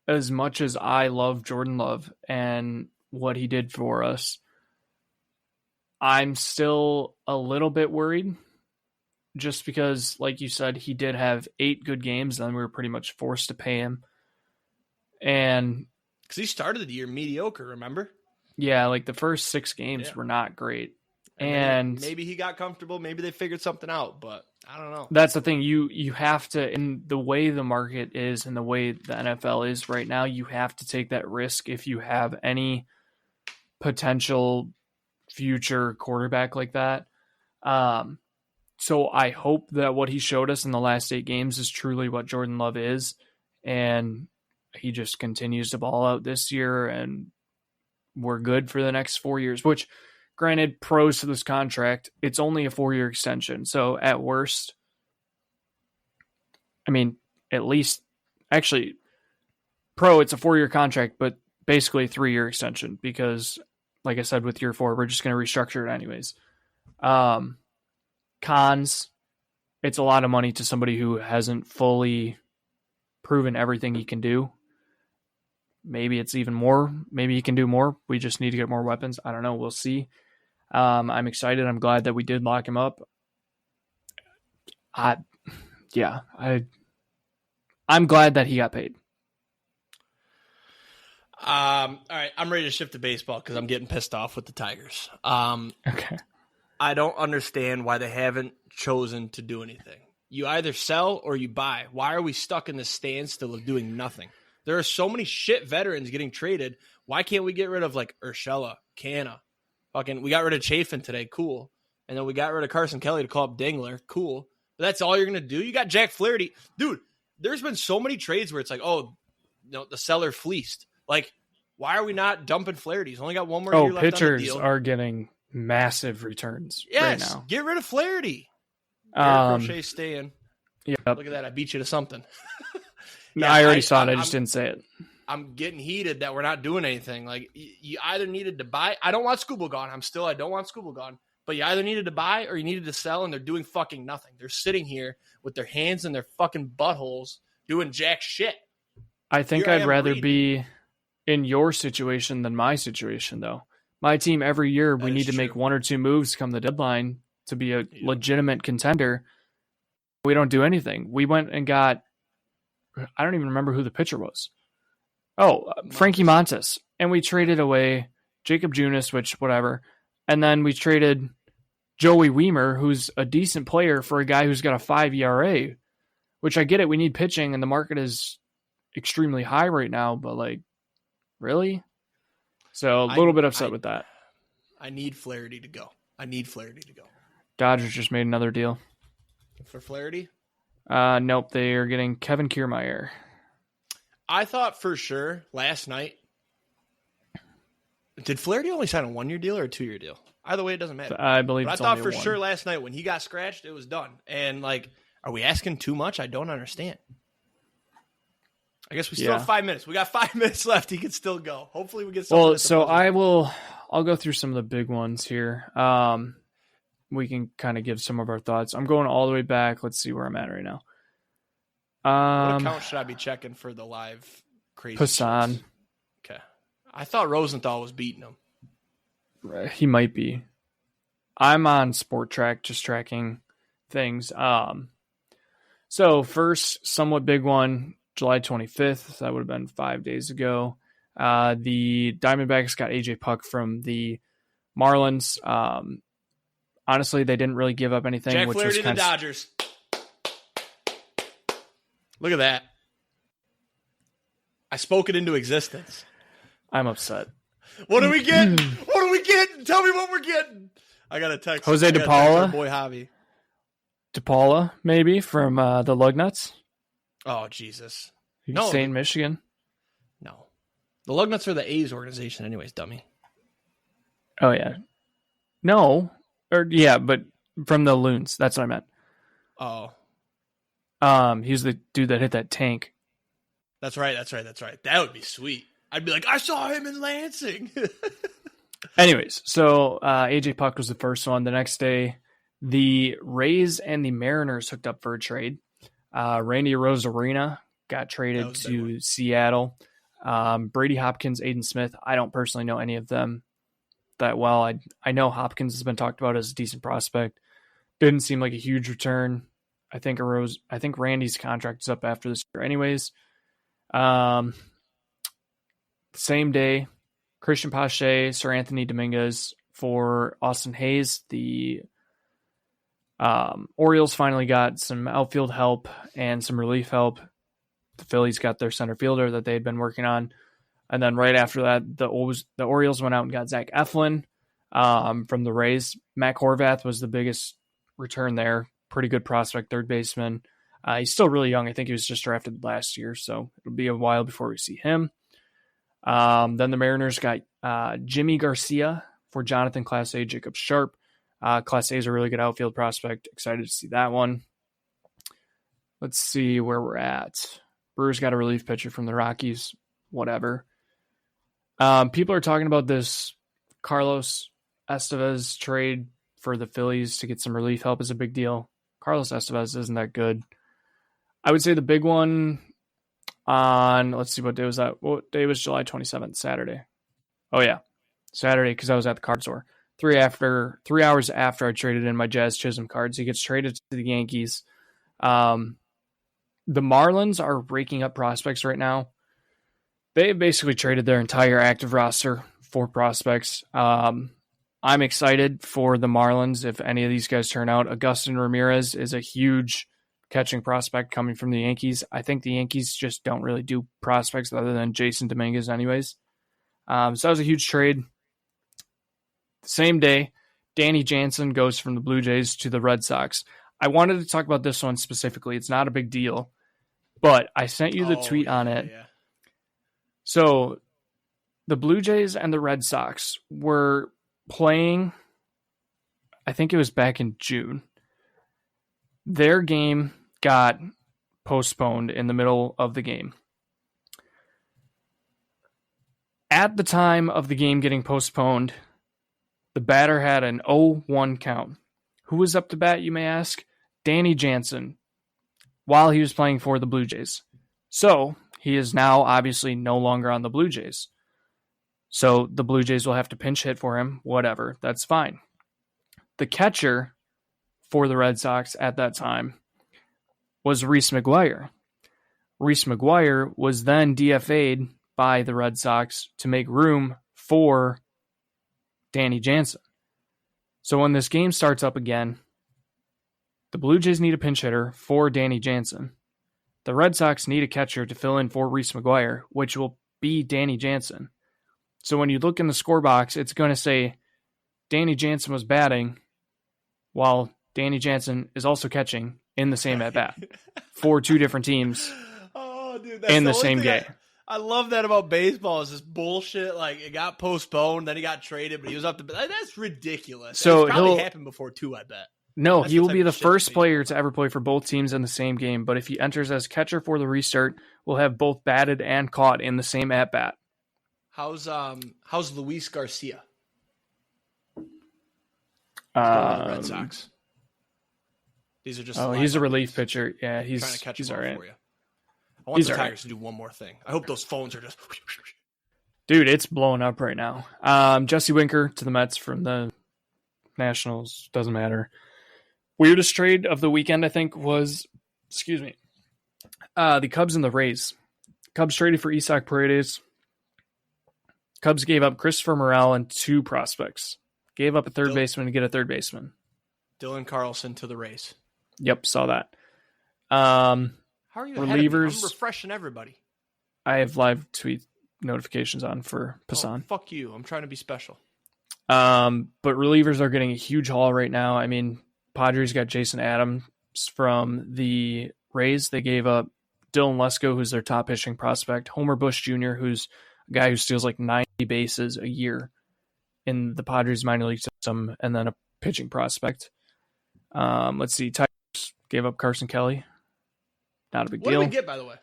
as much as I love Jordan Love and what he did for us, I'm still a little bit worried just because, like you said, he did have 8 good games, then we were pretty much forced to pay him. And because he started the year mediocre, remember? Yeah, like the first 6 games were not great. And maybe he got comfortable. Maybe they figured something out, but I don't know. That's the thing. You have to, in the way the market is and the way the NFL is right now, you have to take that risk if you have any potential future quarterback like that. So I hope that what he showed us in the last 8 games is truly what Jordan Love is. And he just continues to ball out this year and we're good for the next 4 years, which, granted, pros to this contract, it's only a 4-year extension. So at worst, I mean, at least, actually, it's a 4-year contract, but basically a 3-year extension because, like I said, with year 4, we're just going to restructure it anyways. Cons, it's a lot of money to somebody who hasn't fully proven everything he can do. Maybe it's even more. Maybe he can do more. We just need to get more weapons. I don't know. We'll see. I'm excited. I'm glad that we did lock him up. I'm glad that he got paid. All right, I'm ready to shift to baseball because I'm getting pissed off with the Tigers. Okay. I don't understand why they haven't chosen to do anything. You either sell or you buy. Why are we stuck in this standstill of doing nothing? There are so many shit veterans getting traded. Why can't we get rid of like Urshela, Canna? We got rid of Chafin today. Cool. And then we got rid of Carson Kelly to call up Dingler. Cool. But that's all you're going to do? You got Jack Flaherty. Dude, there's been so many trades where it's like, the seller fleeced. Like, why are we not dumping Flaherty? He's only got one more year left on the deal. Pitchers are getting massive returns right now. Get rid of Flaherty. Crochet's staying. Yeah. Look at that. I beat you to something. No, I already saw it. I just didn't say it. I'm getting heated that we're not doing anything. Like, you either needed to buy. I don't want Skubal gone. I don't want Skubal gone. But you either needed to buy or you needed to sell, and they're doing fucking nothing. They're sitting here with their hands in their fucking buttholes doing jack shit. I think I'd rather be in your situation than my situation, though. My team, every year, we need to make 1 or 2 moves come the deadline to be a legitimate contender. We don't do anything. We went and got, I don't even remember who the pitcher was. Frankie Montes. And we traded away Jacob Junis, which, whatever. And then we traded Joey Weimer, who's a decent player, for a guy who's got a 5 ERA, which I get it. We need pitching, and the market is extremely high right now, but, like, really? So a little bit upset with that. I need Flaherty to go. Dodgers just made another deal. For Flaherty? Nope, they are getting Kevin Kiermaier. I thought for sure last night. Did Flaherty only sign a 1-year deal or a 2-year deal? Either way, it doesn't matter. I believe. But I thought for sure last night when he got scratched, it was done. And like, are we asking too much? I don't understand. I guess we still have 5 minutes. We got 5 minutes left. He can still go. Hopefully, we get something. Well, so I'll go through some of the big ones here. We can kind of give some of our thoughts. I'm going all the way back. Let's see where I'm at right now. What account should I be checking for the live crazy? Passan. Shits? Okay. I thought Rosenthal was beating him. He might be. I'm on Sport Track, just tracking things. So first, somewhat big one, July 25th. That would have been 5 days ago. The Diamondbacks got AJ Puck from the Marlins. Honestly, they didn't really give up anything. Jack which Flaherty was to the Dodgers. Look at that. I spoke it into existence. I'm upset. What are we getting? What are we getting? Tell me what we're getting. I got a text. Jose text DePaula. our boy Javi. DePaula, maybe, from the Lugnuts. Oh, Jesus. You No. can stay in Michigan. No. The Lugnuts are the A's organization anyways, dummy. Oh, yeah. No. Or yeah, but from the Loons. That's what I meant. Oh. He's the dude that hit that tank. That's right. That would be sweet. I'd be like, I saw him in Lansing. Anyways, so AJ Puck was the first one. The next day, the Rays and the Mariners hooked up for a trade. Randy Rosarina got traded to Seattle. Brady Hopkins, Aiden Smith. I don't personally know any of them that well. I know Hopkins has been talked about as a decent prospect. Didn't seem like a huge return. I think Randy's contract is up after this year anyways. Same day, Christian Pache, Sir Anthony Dominguez for Austin Hayes. The Orioles finally got some outfield help and some relief help. The Phillies got their center fielder that they had been working on. And then right after that, the Orioles went out and got Zach Eflin from the Rays. Matt Horvath was the biggest return there. Pretty good prospect, third baseman. He's still really young. I think he was just drafted last year, so it'll be a while before we see him. Then the Mariners got Jimmy Garcia for Jonathan Class A, Jacob Sharp. Class A is a really good outfield prospect. Excited to see that one. Let's see where we're at. Brewers got a relief pitcher from the Rockies. Whatever. People are talking about this Carlos Estevez trade for the Phillies to get some relief help is a big deal. Carlos Estevez isn't that good. I would say the big one on, let's see, what day was that? What day was July 27th? Saturday. Oh, yeah. Saturday, because I was at the card store. 3 hours after I traded in my Jazz Chisholm cards, he gets traded to the Yankees. The Marlins are raking up prospects right now. They basically traded their entire active roster for prospects. I'm excited for the Marlins if any of these guys turn out. Agustin Ramirez is a huge catching prospect coming from the Yankees. I think the Yankees just don't really do prospects other than Jason Dominguez anyways. So that was a huge trade. Same day, Danny Jansen goes from the Blue Jays to the Red Sox. I wanted to talk about this one specifically. It's not a big deal, but I sent you the tweet on it. Yeah. So the Blue Jays and the Red Sox were playing, I think it was back in June. Their game got postponed in the middle of the game. At the time of the game getting postponed, the batter had an 0-1 count. Who was up to bat, you may ask? Danny Jansen, while he was playing for the Blue Jays. So, he is now obviously no longer on the Blue Jays. So, the Blue Jays will have to pinch hit for him, whatever. That's fine. The catcher for the Red Sox at that time was Reese McGuire. Reese McGuire was then DFA'd by the Red Sox to make room for Danny Jansen. So when this game starts up again, the Blue Jays need a pinch hitter for Danny Jansen. The Red Sox need a catcher to fill in for Reese McGuire, which will be Danny Jansen. So when you look in the score box, it's going to say Danny Jansen was batting while Danny Jansen is also catching in the same at-bat for two different teams in the same game. I love that about baseball is this bullshit. Like, it got postponed, then he got traded, but he was up to... That's ridiculous. So it's probably happened before, too, I bet. No, That's he will be the first player to ever play for both teams in the same game, but if he enters as catcher for the restart, we'll have both batted and caught in the same at-bat. How's Luis Garcia? Red Sox. These are just. Oh, he's a relief pitcher. Yeah, trying to catch he's him all right. for you. I want the Tigers to do one more thing. I hope those phones are just. Dude, it's blowing up right now. Jesse Winker to the Mets from the Nationals. Doesn't matter. Weirdest trade of the weekend, I think, was, the Cubs and the Rays. Cubs traded for Isaac Paredes. Cubs gave up Christopher Morel and 2 prospects. Gave up a third baseman to get a third baseman. Dylan Carlson to the Rays. Yep, saw that. How are you ahead of me? Relievers. I'm refreshing everybody. I have live tweet notifications on for Passan. Oh, fuck you. I'm trying to be special. But relievers are getting a huge haul right now. I mean, Padres got Jason Adams from the Rays. They gave up Dylan Lesko, who's their top pitching prospect. Homer Bush Jr., who's a guy who steals like 90 bases a year in the Padres minor league system, and then a pitching prospect. Let's see. Tigers gave up Carson Kelly. Not a big deal. What did we get, by the way?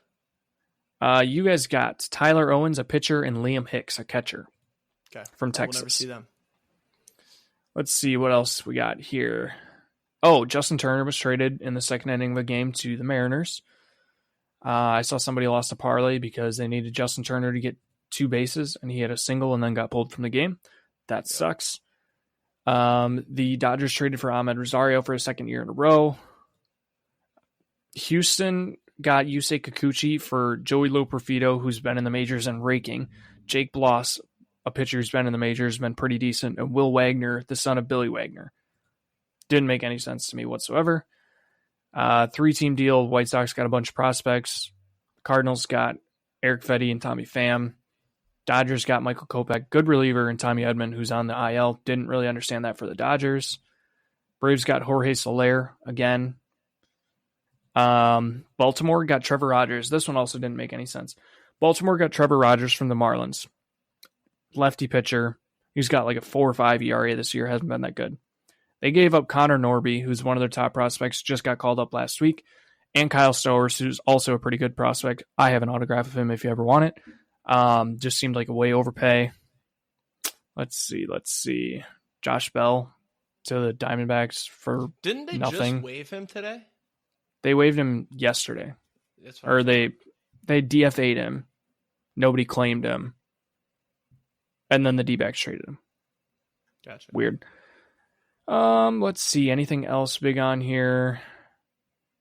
You guys got Tyler Owens, a pitcher, and Liam Hicks, a catcher. Okay. From Texas. We'll never see them. Let's see what else we got here. Oh, Justin Turner was traded in the second inning of a game to the Mariners. I saw somebody lost a parlay because they needed Justin Turner to get 2 bases, and he had a single and then got pulled from the game. That sucks. The Dodgers traded for Ahmed Rosario for a second year in a row. Houston got Yusei Kikuchi for Joey Loperfido, who's been in the majors and raking. Jake Bloss, a pitcher who's been in the majors, been pretty decent. And Will Wagner, the son of Billy Wagner. Didn't make any sense to me whatsoever. 3-team deal. White Sox got a bunch of prospects. Cardinals got Eric Fetty and Tommy Pham. Dodgers got Michael Kopech, good reliever, and Tommy Edman, who's on the IL. Didn't really understand that for the Dodgers. Braves got Jorge Soler again. Baltimore got Trevor Rogers. This one also didn't make any sense. Baltimore got Trevor Rogers from the Marlins. Lefty pitcher. He's got like a 4 or 5 ERA this year. Hasn't been that good. They gave up Connor Norby, who's one of their top prospects, just got called up last week, and Kyle Stowers, who's also a pretty good prospect. I have an autograph of him if you ever want it. Just seemed like a way overpay. Let's see. Josh Bell to the Diamondbacks for Didn't they nothing. just waive him today? They waived him yesterday. Or they DFA'd him. Nobody claimed him. And then the D-backs traded him. Gotcha. Weird. Let's see. Anything else big on here?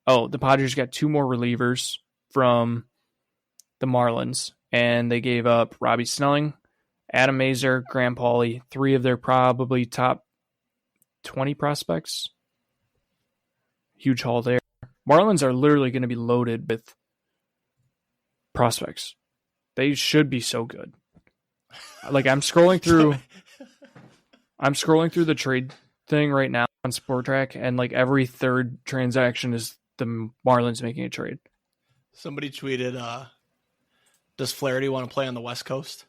Oh, the Padres got 2 more relievers from the Marlins, and they gave up Robbie Snelling, Adam Mazur, Graham Pauley, 3 of their probably top 20 prospects. Huge haul there. Marlins are literally going to be loaded with prospects. They should be so good. Like I'm scrolling through the trade thing right now on SportTrack, and like every third transaction is the Marlins making a trade. Somebody tweeted, does Flaherty want to play on the West Coast?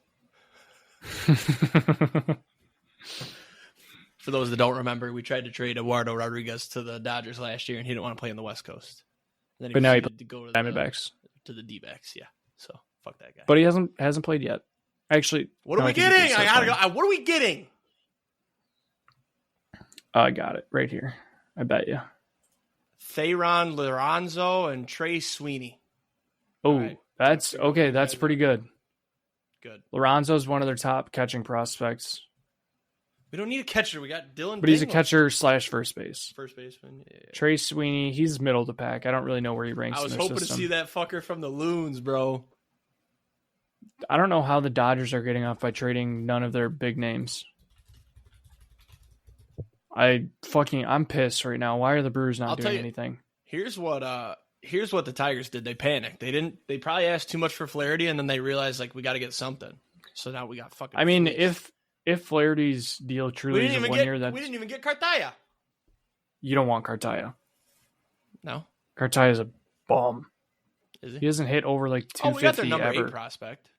For those that don't remember, we tried to trade Eduardo Rodriguez to the Dodgers last year, and he didn't want to play on the West Coast. And then but now he to go to the Diamondbacks. To the D-backs, yeah. So fuck that guy. But he hasn't played yet. Actually, what are we getting? I gotta go. What are we getting? I got it right here. I bet you. Theron Lorenzo and Trey Sweeney. Oh, right. That's okay. That's pretty good. Good. Lorenzo's one of their top catching prospects. We don't need a catcher. We got Dylan. But he's a catcher / first base. First baseman. Yeah. Trey Sweeney, he's middle of the pack. I don't really know where he ranks. I was in their hoping system. to see that fucker from the Loons, bro. I don't know how the Dodgers are getting off by trading none of their big names. I'm pissed right now. Why are the Brewers not doing anything? Here's what the Tigers did. They panicked. They probably asked too much for Flaherty, and then they realized like we got to get something. So now we got fucking. I mean, if Flaherty's deal truly is 1 year, we didn't even get Cartaya. You don't want Cartaya. No, Cartaya's a bum. Is he? He doesn't hit over like 250 we got their number ever. 8 prospect.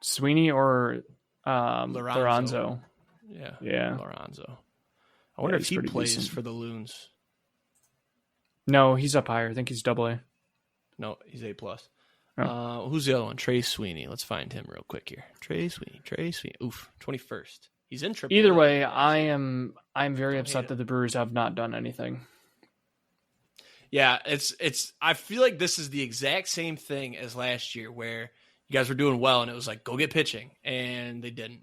Sweeney or Lorenzo. Yeah. Lorenzo. I wonder if he plays decent for the Loons. No, he's up higher. I think he's AA. No, he's A+. Oh. Who's the other one? Trey Sweeney. Let's find him real quick here. Trey Sweeney. Oof, 21st. He's in AAA. Either way, I'm very upset that the Brewers have not done anything. Yeah, it's. I feel like this is the exact same thing as last year, where you guys were doing well, and it was like go get pitching, and they didn't.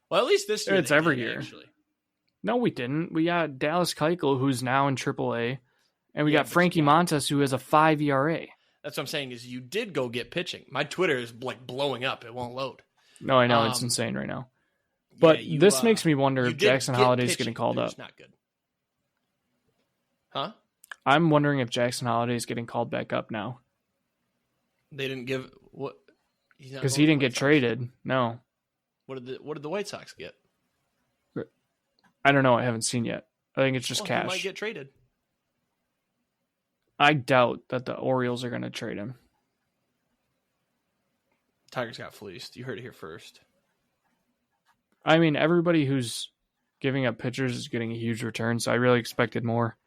Well, at least this year it's every year. Actually. No, we didn't. We got Dallas Keuchel, who's now in AAA, and we got Frankie Montas, who has a 5 ERA. That's what I'm saying is you did go get pitching. My Twitter is like blowing up. It won't load. No, I know it's insane right now. But this makes me wonder if Jackson Holliday's getting called up. Not good. Huh? I'm wondering if Jackson Holliday's getting called back up now. They didn't give what? Because he didn't get traded. No. What did the White Sox get? I don't know. I haven't seen yet. I think it's just cash. He might get traded. I doubt that the Orioles are going to trade him. Tigers got fleeced. You heard it here first. I mean, everybody who's giving up pitchers is getting a huge return, so I really expected more.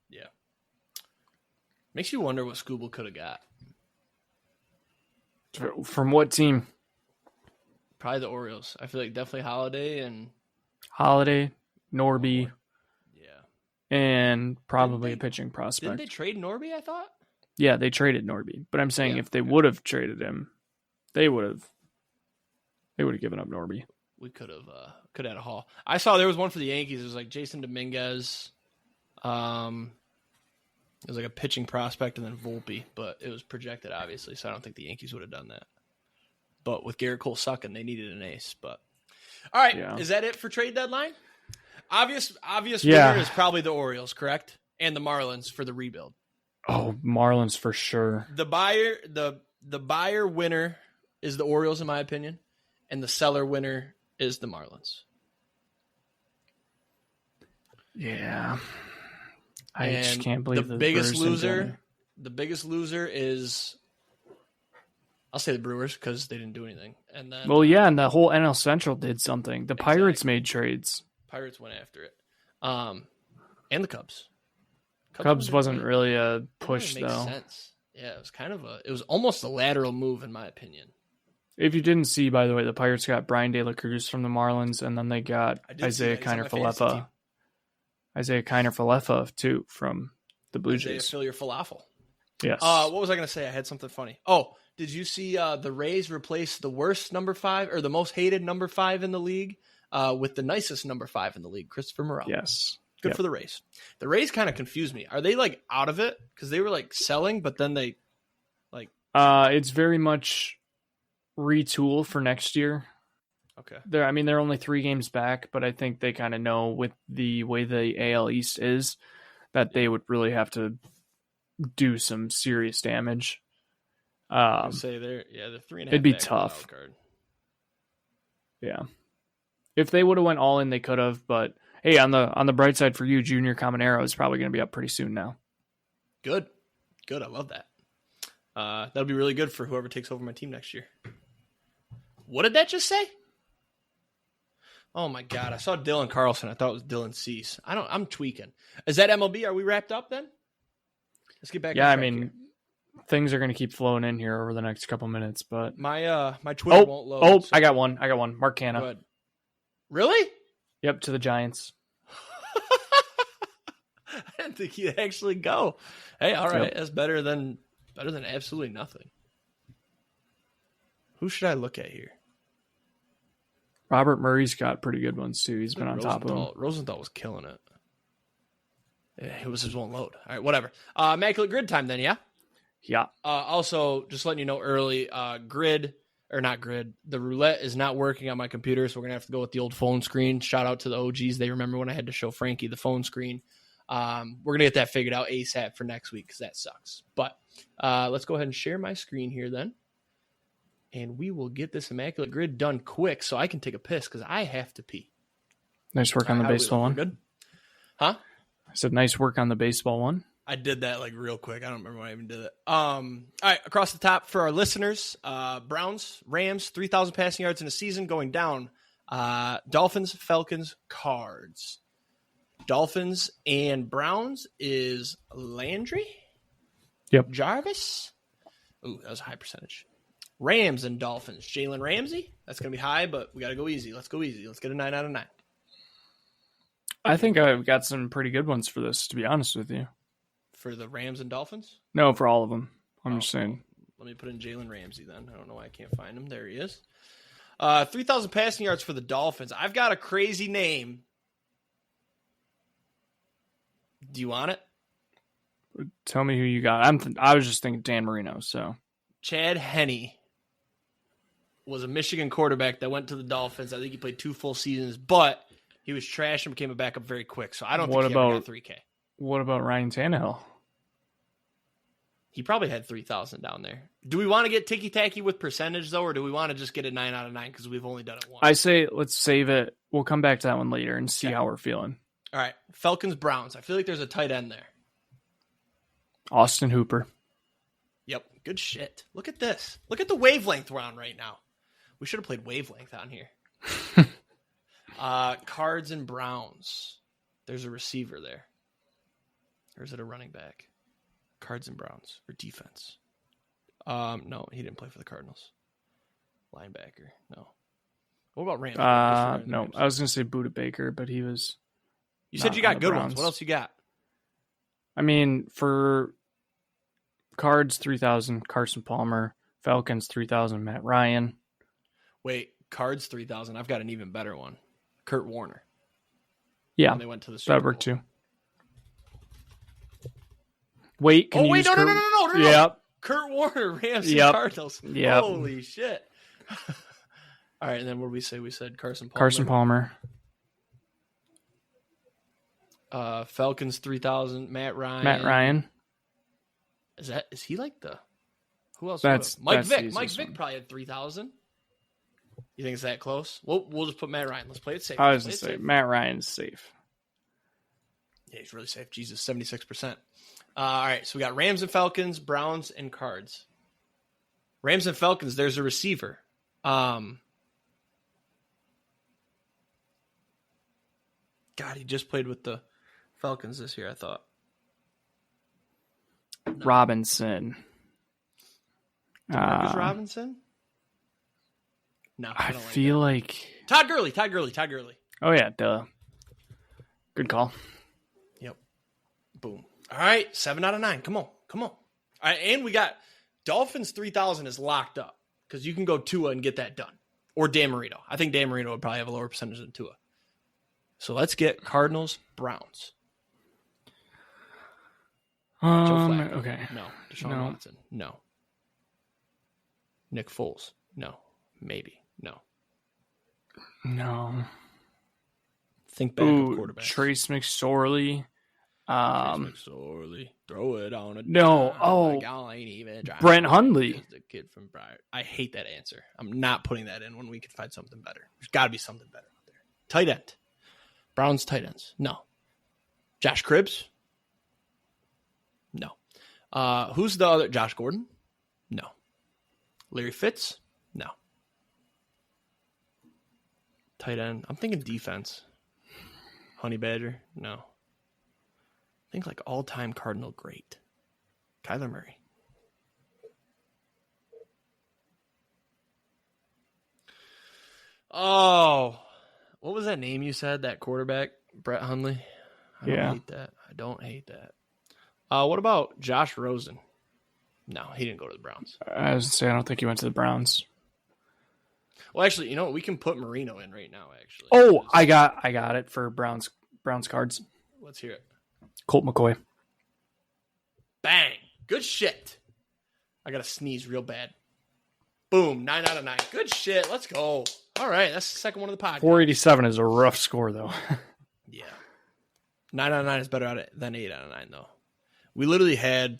Yeah. Makes you wonder what Scooble could have got. From what team? Probably the Orioles. I feel like definitely Holiday, Norby. Yeah. And probably a pitching prospect. Didn't they trade Norby, I thought? Yeah, they traded Norby. But I'm saying if they would have traded him, they would have given up Norby. We could have had a haul. I saw there was one for the Yankees. It was like Jason Dominguez. It was like a pitching prospect and then Volpe, but it was projected, obviously, so I don't think the Yankees would have done that. But with Garrett Cole sucking, they needed an ace. But all right, Is that it for trade deadline? Obvious winner is probably the Orioles, correct? And the Marlins for the rebuild. Oh, Marlins for sure. The buyer winner is the Orioles, in my opinion, and the seller winner is the Marlins. Yeah. I just can't believe the biggest loser. The biggest loser is, I'll say the Brewers because they didn't do anything. And then, and the whole NL Central did something. The Pirates made trades. Pirates went after it, and the Cubs. Cubs wasn't really a push though. Makes sense. Yeah, it was it was almost a lateral move in my opinion. If you didn't see, by the way, the Pirates got Brian De La Cruz from the Marlins, and then they got Isaiah Kiner-Falefa. Isaiah Kiner-Falefa, too, from the Blue Jays. Fill your falafel. Yes. What was I going to say? I had something funny. Oh, did you see the Rays replace the worst number 5 or the most hated number 5 in the league with the nicest number 5 in the league, Christopher Morel? Yes. Good for the Rays. The Rays kind of confused me. Are they like out of it? Because they were like selling, but then they like. It's very much retool for next year. Okay. They're only 3 games back, but I think they kind of know with the way the AL East is that they would really have to do some serious damage. I'd say they're 3.5. It'd be tough. Yeah. If they would have went all in, they could have. But hey, on the bright side for you, Junior Caminero is probably going to be up pretty soon now. Good. I love that. That'll be really good for whoever takes over my team next year. What did that just say? Oh my God! I saw Dylan Carlson. I thought it was Dylan Cease. I'm tweaking. Is that MLB? Are we wrapped up then? Let's get back. Yeah, things are going to keep flowing in here over the next couple minutes, but my Twitter won't load. Oh, so. I got one. Mark Canha. Really? Yep, to the Giants. I didn't think he'd actually go. Hey, all right, that's better than absolutely nothing. Who should I look at here? Robert Murray's got pretty good ones too. He's been on top of them. Rosenthal was killing it. Yeah, it was his won't load. All right, whatever. Immaculate grid time then, yeah? Yeah. Also, just letting you know early, the roulette is not working on my computer, so we're going to have to go with the old phone screen. Shout out to the OGs. They remember when I had to show Frankie the phone screen. We're going to get that figured out ASAP for next week because that sucks. But let's go ahead and share my screen here then. And we will get this immaculate grid done quick so I can take a piss because I have to pee. Nice work on the baseball one. Good? Huh? I said nice work on the baseball one. I did that like real quick. I don't remember when I even did it. All right, across the top for our listeners, Browns, Rams, 3,000 passing yards in a season going down. Dolphins, Falcons, Cards. Dolphins and Browns is Landry. Yep. Jarvis. Ooh, that was a high percentage. Rams and Dolphins. Jalen Ramsey. That's going to be high, but we got to go easy. Let's go easy. Let's get a 9 out of 9. I think I've got some pretty good ones for this, to be honest with you. For the Rams and Dolphins? No, for all of them. I'm just saying. Let me put in Jalen Ramsey then. I don't know why I can't find him. There he is. 3,000 passing yards for the Dolphins. I've got a crazy name. Do you want it? Tell me who you got. I was just thinking Dan Marino, so. Chad Henne. was a Michigan quarterback that went to the Dolphins. I think he played 2 full seasons, but he was trash and became a backup very quick. So I don't think he ever got 3K. What about Ryan Tannehill? He probably had 3,000 down there. Do we want to get ticky-tacky with percentage, though, or do we want to just get a 9 out of 9 because we've only done it once? I say let's save it. We'll come back to that one later and see how we're feeling. All right. Falcons-Browns. I feel like there's a tight end there. Austin Hooper. Yep. Good shit. Look at this. Look at the wavelength we're on right now. We should have played wavelength on here. Cards and Browns. There's a receiver there. Or is it a running back? Cards and Browns or defense? No, he didn't play for the Cardinals. Linebacker, no. What about Rams? No, I was going to say Budda Baker, but he was. You said you got good ones. What else you got? I mean, for Cards 3,000, Carson Palmer. Falcons 3,000, Matt Ryan. Wait, Cards 3,000. I've got an even better one. Kurt Warner. Yeah, when they went to the Super Bowl. That worked too. Wait, no. Yep. Kurt Warner, Rams and Cardinals. Yep. Holy shit. All right, and then what did we say? We said Carson Palmer. Carson Palmer. Falcons 3,000, Matt Ryan. Is he like the who else? Mike Vick. Mike Vick probably had 3,000. You think it's that close? We'll just put Matt Ryan. Let's play it safe. I was going to say Matt Ryan's safe. Yeah, he's really safe. Jesus, 76%. All right, so we got Rams and Falcons, Browns and Cards. Rams and Falcons, there's a receiver. God, he just played with the Falcons this year, I thought. No. Robinson. Marcus Robinson? No, I feel like Todd Gurley. Oh, yeah, duh. Good call. Yep. Boom. All right, 7 out of 9. Come on. All right, and we got Dolphins 3,000 is locked up because you can go Tua and get that done. Or Dan Marino. I think Dan Marino would probably have a lower percentage than Tua. So let's get Cardinals, Browns. Okay. No. Deshaun Watson. No. Nick Foles. No. Maybe. No. Think back of quarterbacks. Trace McSorley. Throw it on a no. Brent Hundley. The kid from Briar. I hate that answer. I'm not putting that in when we can find something better. There's got to be something better out there. Tight end. Browns tight ends. No. Josh Cribbs. No. Who's the other? Josh Gordon. No. Larry Fitz. No. Tight end. I'm thinking defense. Honey Badger. No. Think like all-time Cardinal great. Kyler Murray. Oh, what was that name you said? That quarterback, Brett Hundley? I don't hate that. What about Josh Rosen? No, he didn't go to the Browns. I was going to say, I don't think he went to the Browns. Well, actually, we can put Marino in right now, actually. Oh, I got it for Browns Cards. Let's hear it. Colt McCoy. Bang. Good shit. I got to sneeze real bad. Boom. 9 out of 9. Good shit. Let's go. All right. That's the second one of the podcast. 487 is a rough score, though. Yeah. 9 out of 9 is better than 8 out of 9, though. We literally had...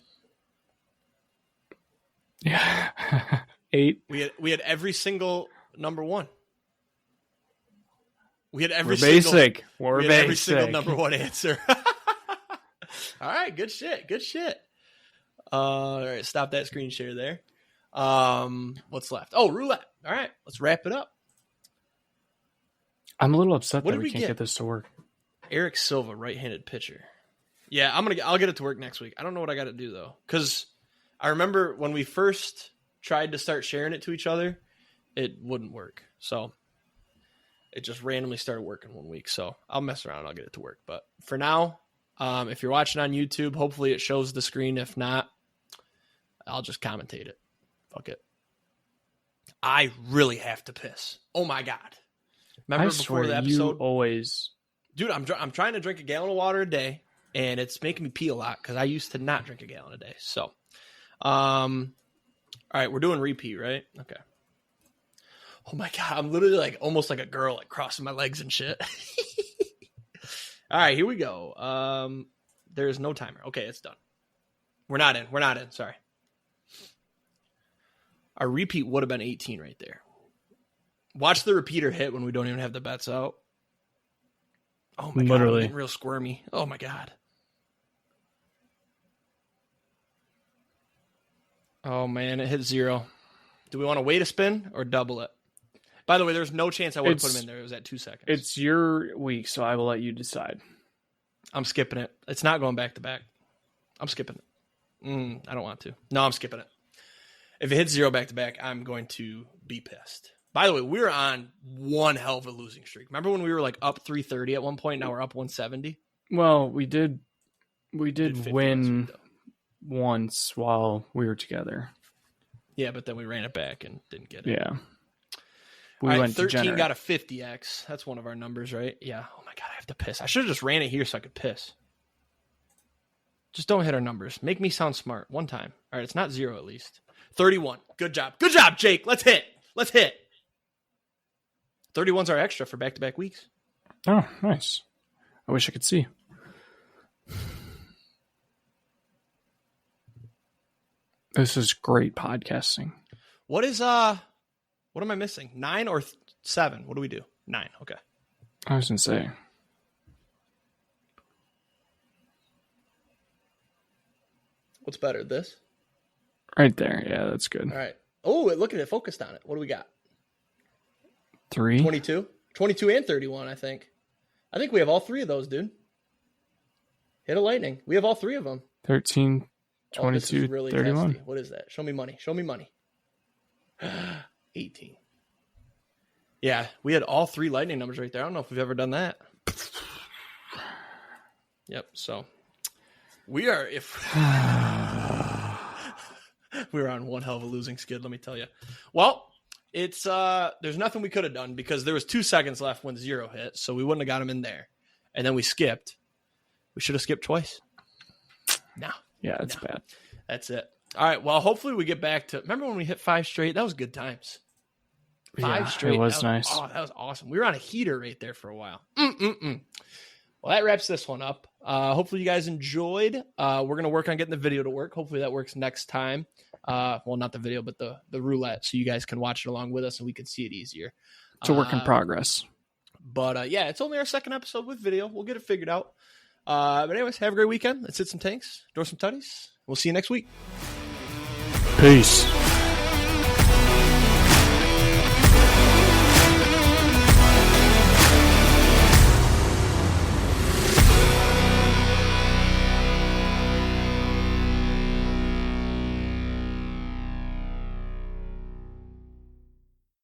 Yeah. 8. We had every single number one. We had every We're basic. Every single number one answer. All right, good shit. All right, stop that screen share there. What's left? Oh, roulette. All right, let's wrap it up. I'm a little upset that we can't get this to work. Eric Silva, right-handed pitcher. Yeah, I'll get it to work next week. I don't know what I got to do though, because I remember when we first tried to start sharing it to each other, it wouldn't work. So it just randomly started working one week. So I'll mess around and I'll get it to work. But for now, if you're watching on YouTube, hopefully it shows the screen. If not, I'll just commentate it. Fuck it. I really have to piss. Oh my God. Remember before the episode? You always. Dude, I'm trying to drink a gallon of water a day, and it's making me pee a lot because I used to not drink a gallon a day. So, all right, we're doing repeat, right? Okay. Oh my God. I'm literally like almost like a girl, like crossing my legs and shit. All right, here we go. There's no timer. Okay, it's done. We're not in. Sorry. Our repeat would have been 18 right there. Watch the repeater hit when we don't even have the bets out. Oh my God, I'm getting real squirmy. Oh my God. Oh man, it hit 0. Do we want to wait a spin or double it? By the way, there's no chance I would have put him in there. It was at 2 seconds. It's your week, so I will let you decide. I'm skipping it. It's not going back to back. I'm skipping it. I don't want to. No, I'm skipping it. If it hits 0 back to back, I'm going to be pissed. By the way, we were on one hell of a losing streak. Remember when we were like up 330 at one point? Now we're up 170. Well, we did win once while we were together. Yeah, but then we ran it back and didn't get it. Yeah. We went 13 got a 50x. That's one of our numbers, right? Yeah. Oh my God, I have to piss. I should have just ran it here so I could piss. Just don't hit our numbers. Make me sound smart one time. All right, it's not 0 at least. 31. Good job. Good job, Jake. Let's hit. 31's our extra for back-to-back weeks. Oh, nice. I wish I could see. This is great podcasting. What am I missing? 9 or 7? What do we do? 9. Okay. I was going to say. What's better, this? Right there. Yeah, that's good. All right. Oh, look at it. Focused on it. What do we got? 3. 22? 22 and 31, I think. I think we have all 3 of those, dude. Hit a lightning. We have all 3 of them. 13, 22, really 31. Testy. What is that? Show me money. 18. Yeah, we had all 3 lightning numbers right there. I don't know if we've ever done that. Yep, so we are, we were on one hell of a losing skid, let me tell you. Well, it's there's nothing we could have done because there was 2 seconds left when 0 hit, so we wouldn't have got him in there. And then we skipped. We should have skipped twice. No. Yeah, that's bad. That's it. All right, well, hopefully we get back to... Remember when we hit 5 straight? That was good times. 5 straight. It was nice. Oh, that was awesome. We were on a heater right there for a while. Well, that wraps this one up. Hopefully you guys enjoyed. We're going to work on getting the video to work. Hopefully that works next time. Well, not the video, but the roulette, so you guys can watch it along with us and we can see it easier. It's a work in progress. But yeah, it's only our second episode with video. We'll get it figured out. But anyways, have a great weekend. Let's hit some tanks, door some tutties. We'll see you next week. Peace.